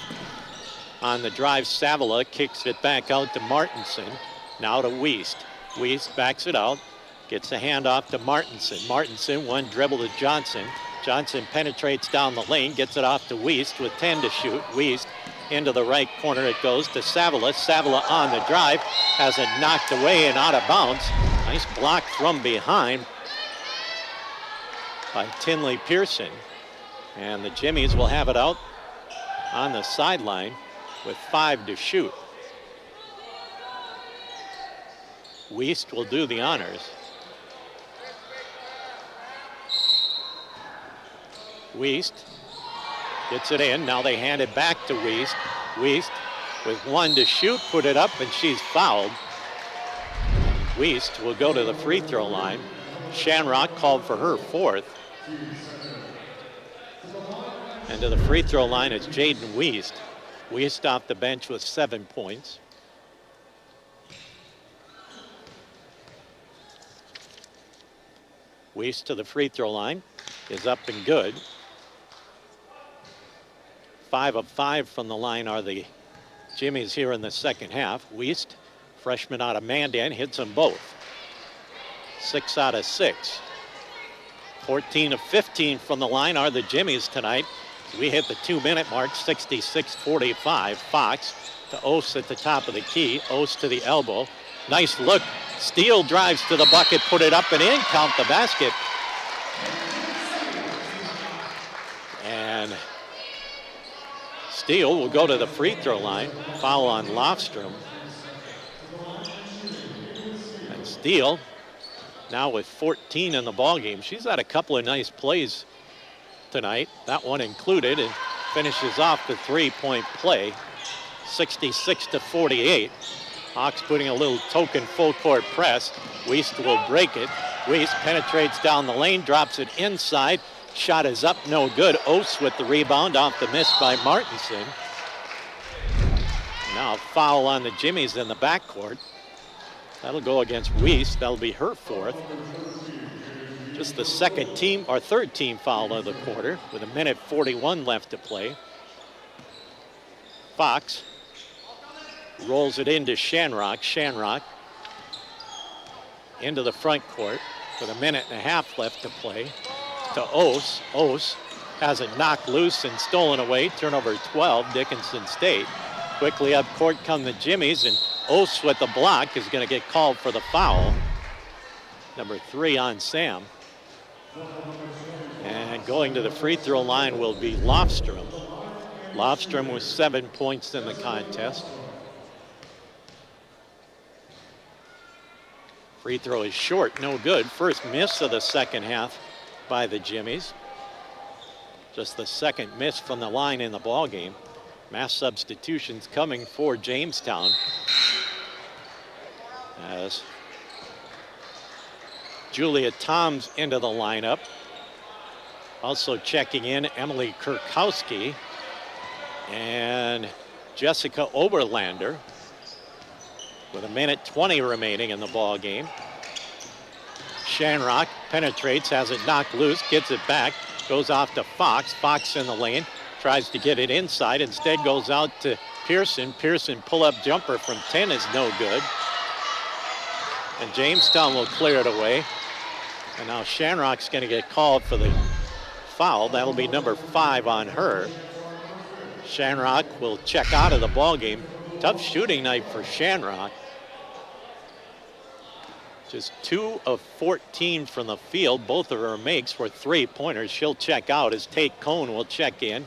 On the drive, Savila kicks it back out to Martinson. Now to Weist. Weist backs it out. Gets a handoff to Martinson. Martinson, one dribble to Johnson. Johnson penetrates down the lane, gets it off to Weist with 10 to shoot. Weist into the right corner it goes to Savila. Savila on the drive, has it knocked away and out of bounds. Nice block from behind by Tinley Pearson. And the Jimmies will have it out on the sideline with 5 to shoot. Weist will do the honors. Weist gets it in. Now they hand it back to Weist. Weist with 1 to shoot, put it up, and she's fouled. Weist will go to the free throw line. Shanrock called for her 4th. And to the free throw line, it's Jaden Weist. Weist off the bench with 7 points. Weist to the free throw line is up and good. 5 of 5 from the line are the Jimmies here in the second half. Weist, freshman out of Mandan, hits them both. 6 out of 6. 14 of 15 from the line are the Jimmies tonight. We hit the 2-minute mark, 66-45. Fox to Ost at the top of the key. Ost to the elbow. Nice look. Steele drives to the bucket, put it up and in, count the basket. And Steele will go to the free throw line. Foul on Lofstrom. And Steele now with 14 in the ball game. She's had a couple of nice plays tonight, that one included, and finishes off the 3-point play. 66-48. Hawks putting a little token full court press. Weist will break it. Weist penetrates down the lane, drops it inside. Shot is up, no good. Ost with the rebound off the miss by Martinson. Now a foul on the Jimmies in the backcourt. That'll go against Weist. That'll be her 4th. Just the third team foul of the quarter with 1:41 left to play. Fox rolls it into Shanrock. Shanrock into the front court with 1.5 minutes left to play to Ose. Ose has it knocked loose and stolen away. Turnover 12, Dickinson State. Quickly up court come the Jimmies, and Ose with the block is going to get called for the foul. Number 3 on Sam. And going to the free throw line will be Lofstrom. Lofstrom with 7 points in the contest. Free throw is short, no good. First miss of the second half by the Jimmies. Just the second miss from the line in the ball game. Mass substitutions coming for Jamestown, as Julia Toms into the lineup. Also checking in, Emily Kurkowski and Jessica Oberlander, with 1:20 minutes remaining in the ball game. Shanrock penetrates, has it knocked loose, gets it back, goes off to Fox. Fox in the lane, tries to get it inside, instead goes out to Pearson. Pearson pull-up jumper from 10 is no good. And Jamestown will clear it away. And now Shanrock's going to get called for the foul. That'll be number 5 on her. Shanrock will check out of the ball game. Tough shooting night for Shanrock. Just 2 of 14 from the field. Both of her makes were 3-pointers. She'll check out as Tate Cohn will check in.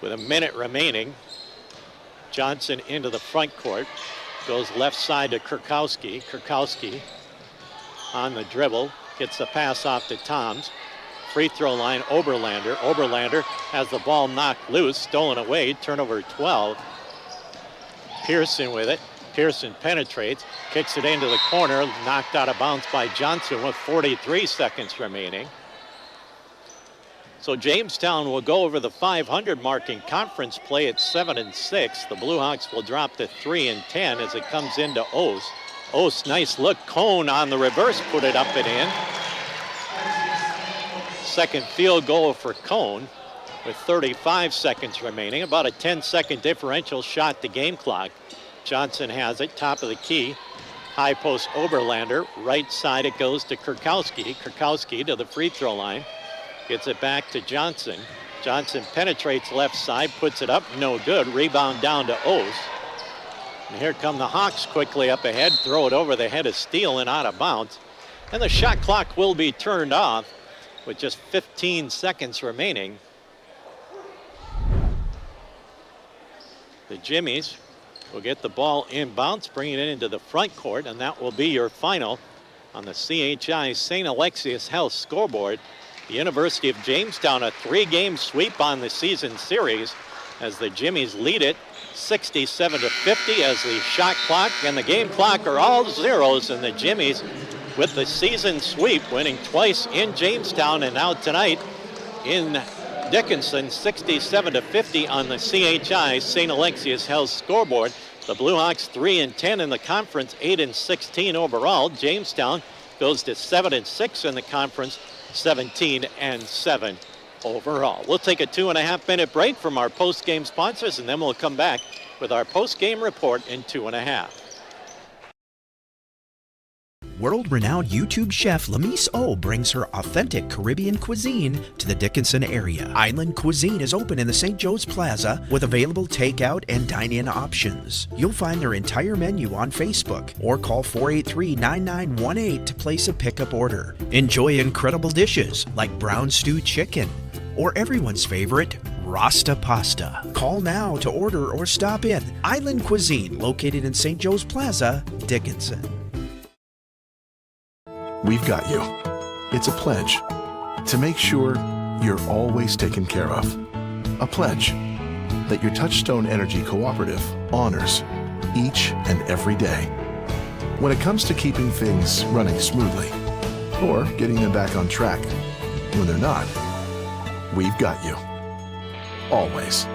With 1 minute remaining, Johnson into the front court. Goes left side to Kurkowski. Kurkowski on the dribble. Gets the pass off to Toms. Free throw line, Oberlander. Oberlander has the ball knocked loose, stolen away. Turnover 12. Pearson with it. Pearson penetrates, kicks it into the corner, knocked out of bounds by Johnson with 43 seconds remaining. So Jamestown will go over the 500 mark in conference play at 7-6. The Blue Hawks will drop to 3-10 as it comes into Ose. Ose, nice look. Cohn on the reverse, put it up and in. Second field goal for Cohn with 35 seconds remaining. About a 10-second differential shot the game clock. Johnson has it, top of the key. High post Oberlander. Right side it goes to Kurkowski. Kurkowski to the free throw line. Gets it back to Johnson. Johnson penetrates left side, puts it up, no good. Rebound down to Ose. And here come the Hawks quickly up ahead, throw it over the head of Steele and out of bounds. And the shot clock will be turned off with just 15 seconds remaining. The Jimmies will get the ball inbounds, bringing it into the front court, and that will be your final on the CHI St. Alexius Health scoreboard. The University of Jamestown, a 3-game sweep on the season series as the Jimmies lead it 67-50 as the shot clock and the game clock are all zeros, and the Jimmies with the season sweep, winning twice in Jamestown and now tonight in Dickinson, 67-50 on the CHI St. Alexius Health scoreboard. The Blue Hawks 3-10 in the conference, 8-16 overall. Jamestown goes to 7-6 in the conference, 17-7 overall. We'll take a 2.5-minute break from our post-game sponsors, and then we'll come back with our post-game report in 2.5. World-renowned YouTube chef Lamise O brings her authentic Caribbean cuisine to the Dickinson area. Island Cuisine is open in the St. Joe's Plaza with available takeout and dine-in options. You'll find their entire menu on Facebook or call 483-9918 to place a pickup order. Enjoy incredible dishes like brown stew chicken or everyone's favorite, Rasta pasta. Call now to order or stop in. Island Cuisine, located in St. Joe's Plaza, Dickinson. We've got you. It's a pledge to make sure you're always taken care of. A pledge that your Touchstone Energy Cooperative honors each and every day. When it comes to keeping things running smoothly or getting them back on track when they're not, we've got you. Always.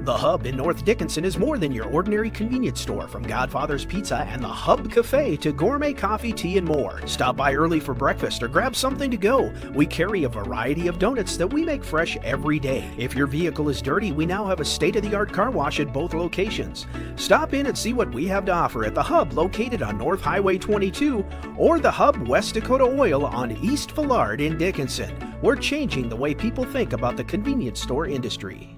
The Hub in North Dickinson is more than your ordinary convenience store. From Godfather's Pizza and the Hub Cafe to gourmet coffee, tea, and more. Stop by early for breakfast or grab something to go. We carry a variety of donuts that we make fresh every day. If your vehicle is dirty, we now have a state-of-the-art car wash at both locations. Stop in and see what we have to offer at the Hub located on North Highway 22 or the Hub West Dakota Oil on East Villard in Dickinson. We're changing the way people think about the convenience store industry.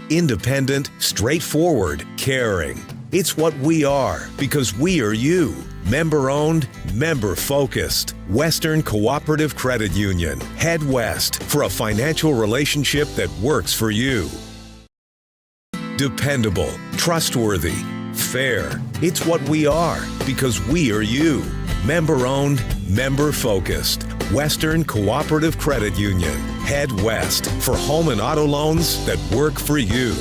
Independent, straightforward, caring. It's what we are because we are you. Member-owned, member-focused. Western Cooperative Credit Union. Head west for a financial relationship that works for you. Dependable, trustworthy, fair. It's what we are because we are you. Member-owned, member-focused. Western Cooperative Credit Union. Head west for home and auto loans that work for you.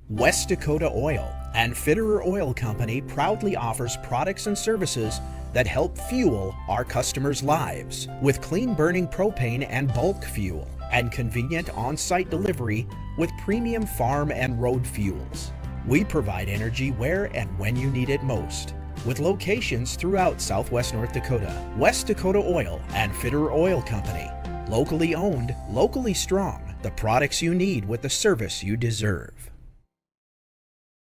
West Dakota Oil and Fitterer Oil Company proudly offers products and services that help fuel our customers' lives with clean-burning propane and bulk fuel and convenient on-site delivery with premium farm and road fuels. We provide energy where and when you need it most, with locations throughout Southwest North Dakota. West Dakota Oil and Fitterer Oil Company. Locally owned, locally strong. The products you need with the service you deserve.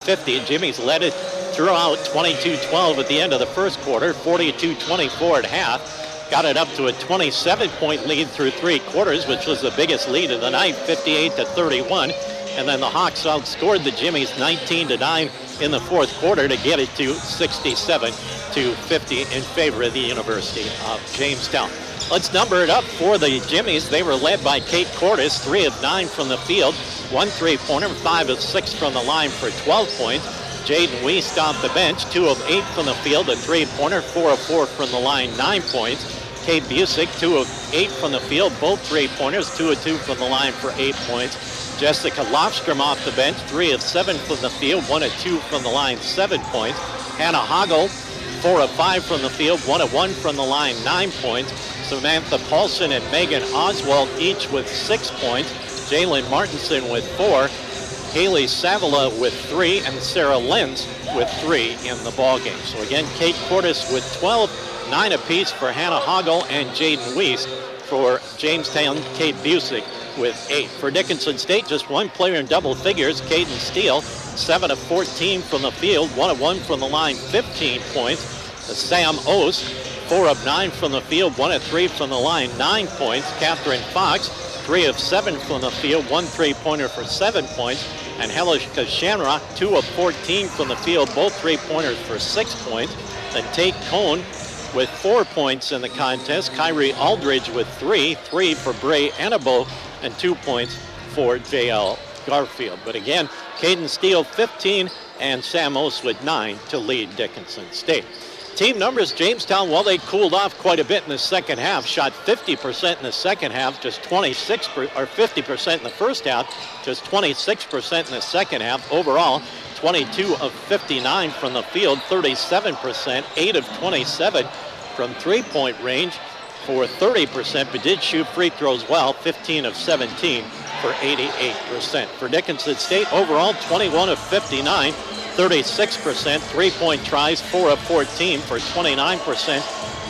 50. Jimmy's led it throughout 22-12 at the end of the first quarter, 42-24 at half. Got it up to a 27-point lead through three quarters, which was the biggest lead of the night, 58-31. And then the Hawks outscored the Jimmies 19-9 in the fourth quarter to get it to 67-50 in favor of the University of Jamestown. Let's number it up for the Jimmies. They were led by Kate Cordes, 3 of 9 from the field, 1 3-pointer, 5 of 6 from the line for 12 points. Jaden Wiest off the bench, 2 of 8 from the field, a 3-pointer, 4 of 4 from the line, 9 points. Kate Busick, 2 of 8 from the field, both 3-pointers, 2 of 2 from the line for 8 points. Jessica Lofstrom off the bench, 3 of 7 from the field, 1 of 2 from the line, 7 points. Hannah Hoggle, 4 of 5 from the field, 1 of 1 from the line, 9 points. Samantha Paulson and Megan Oswald each with 6 points. Jalen Martinson with 4. Haley Savila with 3, and Sarah Lenz with 3 in the ballgame. So again, Kate Cordes with 12, 9 apiece for Hannah Hoggle and Jaden Wiest. For Jamestown, Kate Busick with 8. For Dickinson State, just one player in double figures, Caden Steele, 7 of 14 from the field, 1 of 1 from the line, 15 points. Sam Ost, 4 of 9 from the field, 1 of 3 from the line, 9 points. Catherine Fox, 3 of 7 from the field, 1 3-pointer for 7 points. And Helishka Shanrock, 2 of 14 from the field, both 3-pointers for 6 points. Then Tate Cohn with 4 points in the contest. Kyrie Aldridge with 3 for Bray Annabo, and 2 points for J.L. Garfield. But again, Caden Steele 15 and Sam Ost with 9 to lead Dickinson State. Team numbers, Jamestown, well, they cooled off quite a bit in the second half, shot 50% in the second half, just 50% in the first half, just 26% in the second half. Overall, 22 of 59 from the field, 37%, 8 of 27 from three-point range for 30%, but did shoot free throws well, 15 of 17 for 88%. For Dickinson State, overall, 21 of 59, 36%, three-point tries, 4 of 14 for 29%.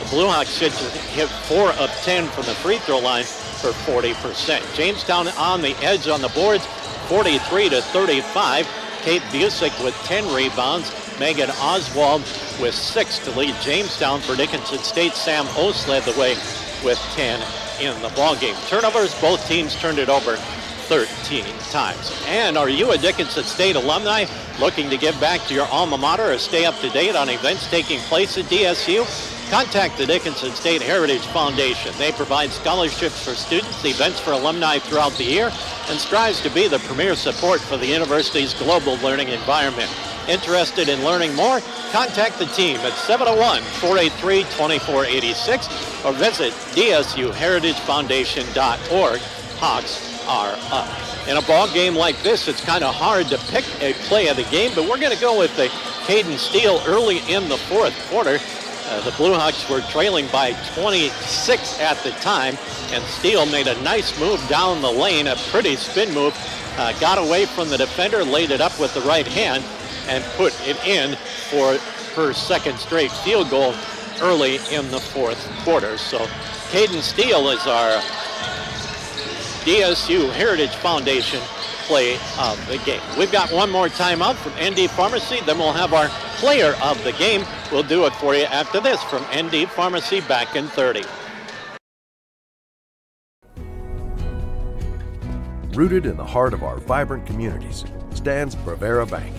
The Blue Hawks hit 4 of 10 from the free throw line for 40%. Jamestown on the edge on the boards, 43-35. Kate Busick with 10 rebounds. Megan Oswald with 6 to lead Jamestown. For Dickinson State, Sam Ost led the way with 10 in the ballgame. Turnovers, both teams turned it over 13 times. And are you a Dickinson State alumni looking to give back to your alma mater or stay up to date on events taking place at DSU? Contact the Dickinson State Heritage Foundation. They provide scholarships for students, events for alumni throughout the year, and strives to be the premier support for the university's global learning environment. Interested in learning more? Contact the team at 701-483-2486 or visit dsuheritagefoundation.org. Hawks are up. In a ball game like this, it's kind of hard to pick a play of the game, but we're going to go with the Caden Steele early in the fourth quarter. The Blue Hawks were trailing by 26 at the time, and Steele made a nice move down the lane, a pretty spin move, got away from the defender, laid it up with the right hand, and put it in for her second straight field goal early in the fourth quarter. So Caden Steele is our DSU Heritage Foundation play of the game. We've got one more timeout from ND Pharmacy, then we'll have our player of the game. We'll do it for you after this from ND Pharmacy, back in 30. Rooted in the heart of our vibrant communities stands Prevera Bank,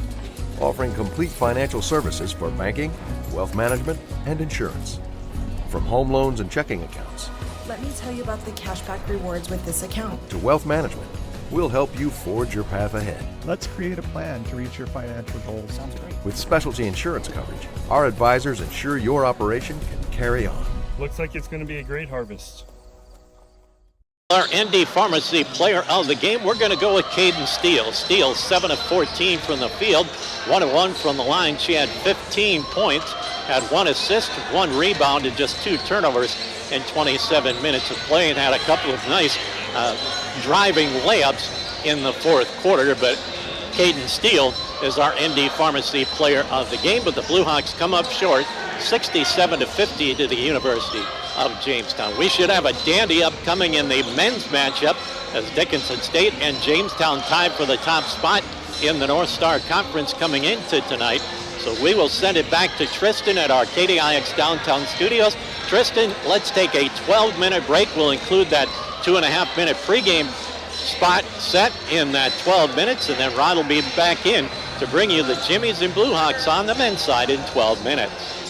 offering complete financial services for banking, wealth management, and insurance. From home loans and checking accounts, Let me tell you about the cashback rewards with this account. to wealth management, we'll help you forge your path ahead. Let's create a plan to reach your financial goals. Sounds great. With specialty insurance coverage, our advisors ensure your operation can carry on. Looks like it's going to be a great harvest. Our ND Pharmacy player of the game, we're going to go with Caden Steele. Steele, 7 of 14 from the field, 1 of 1 from the line. She had 15 points, had 1 assist, 1 rebound, and just 2 turnovers in 27 minutes of play, and had a couple of nice driving layups in the fourth quarter. But Caden Steele is our ND Pharmacy player of the game, but the Blue Hawks come up short, 67-50 to the University of Jamestown. We should have a dandy upcoming in the men's matchup as Dickinson State and Jamestown tied for the top spot in the North Star Conference coming into tonight. So we will send it back to Tristan at our KDIX downtown studios. Tristan, let's take a 12-minute break. We'll include that 2.5-minute pregame spot set in that 12 minutes, and then Rod will be back in to bring you the Jimmies and Blue Hawks on the men's side in 12 minutes.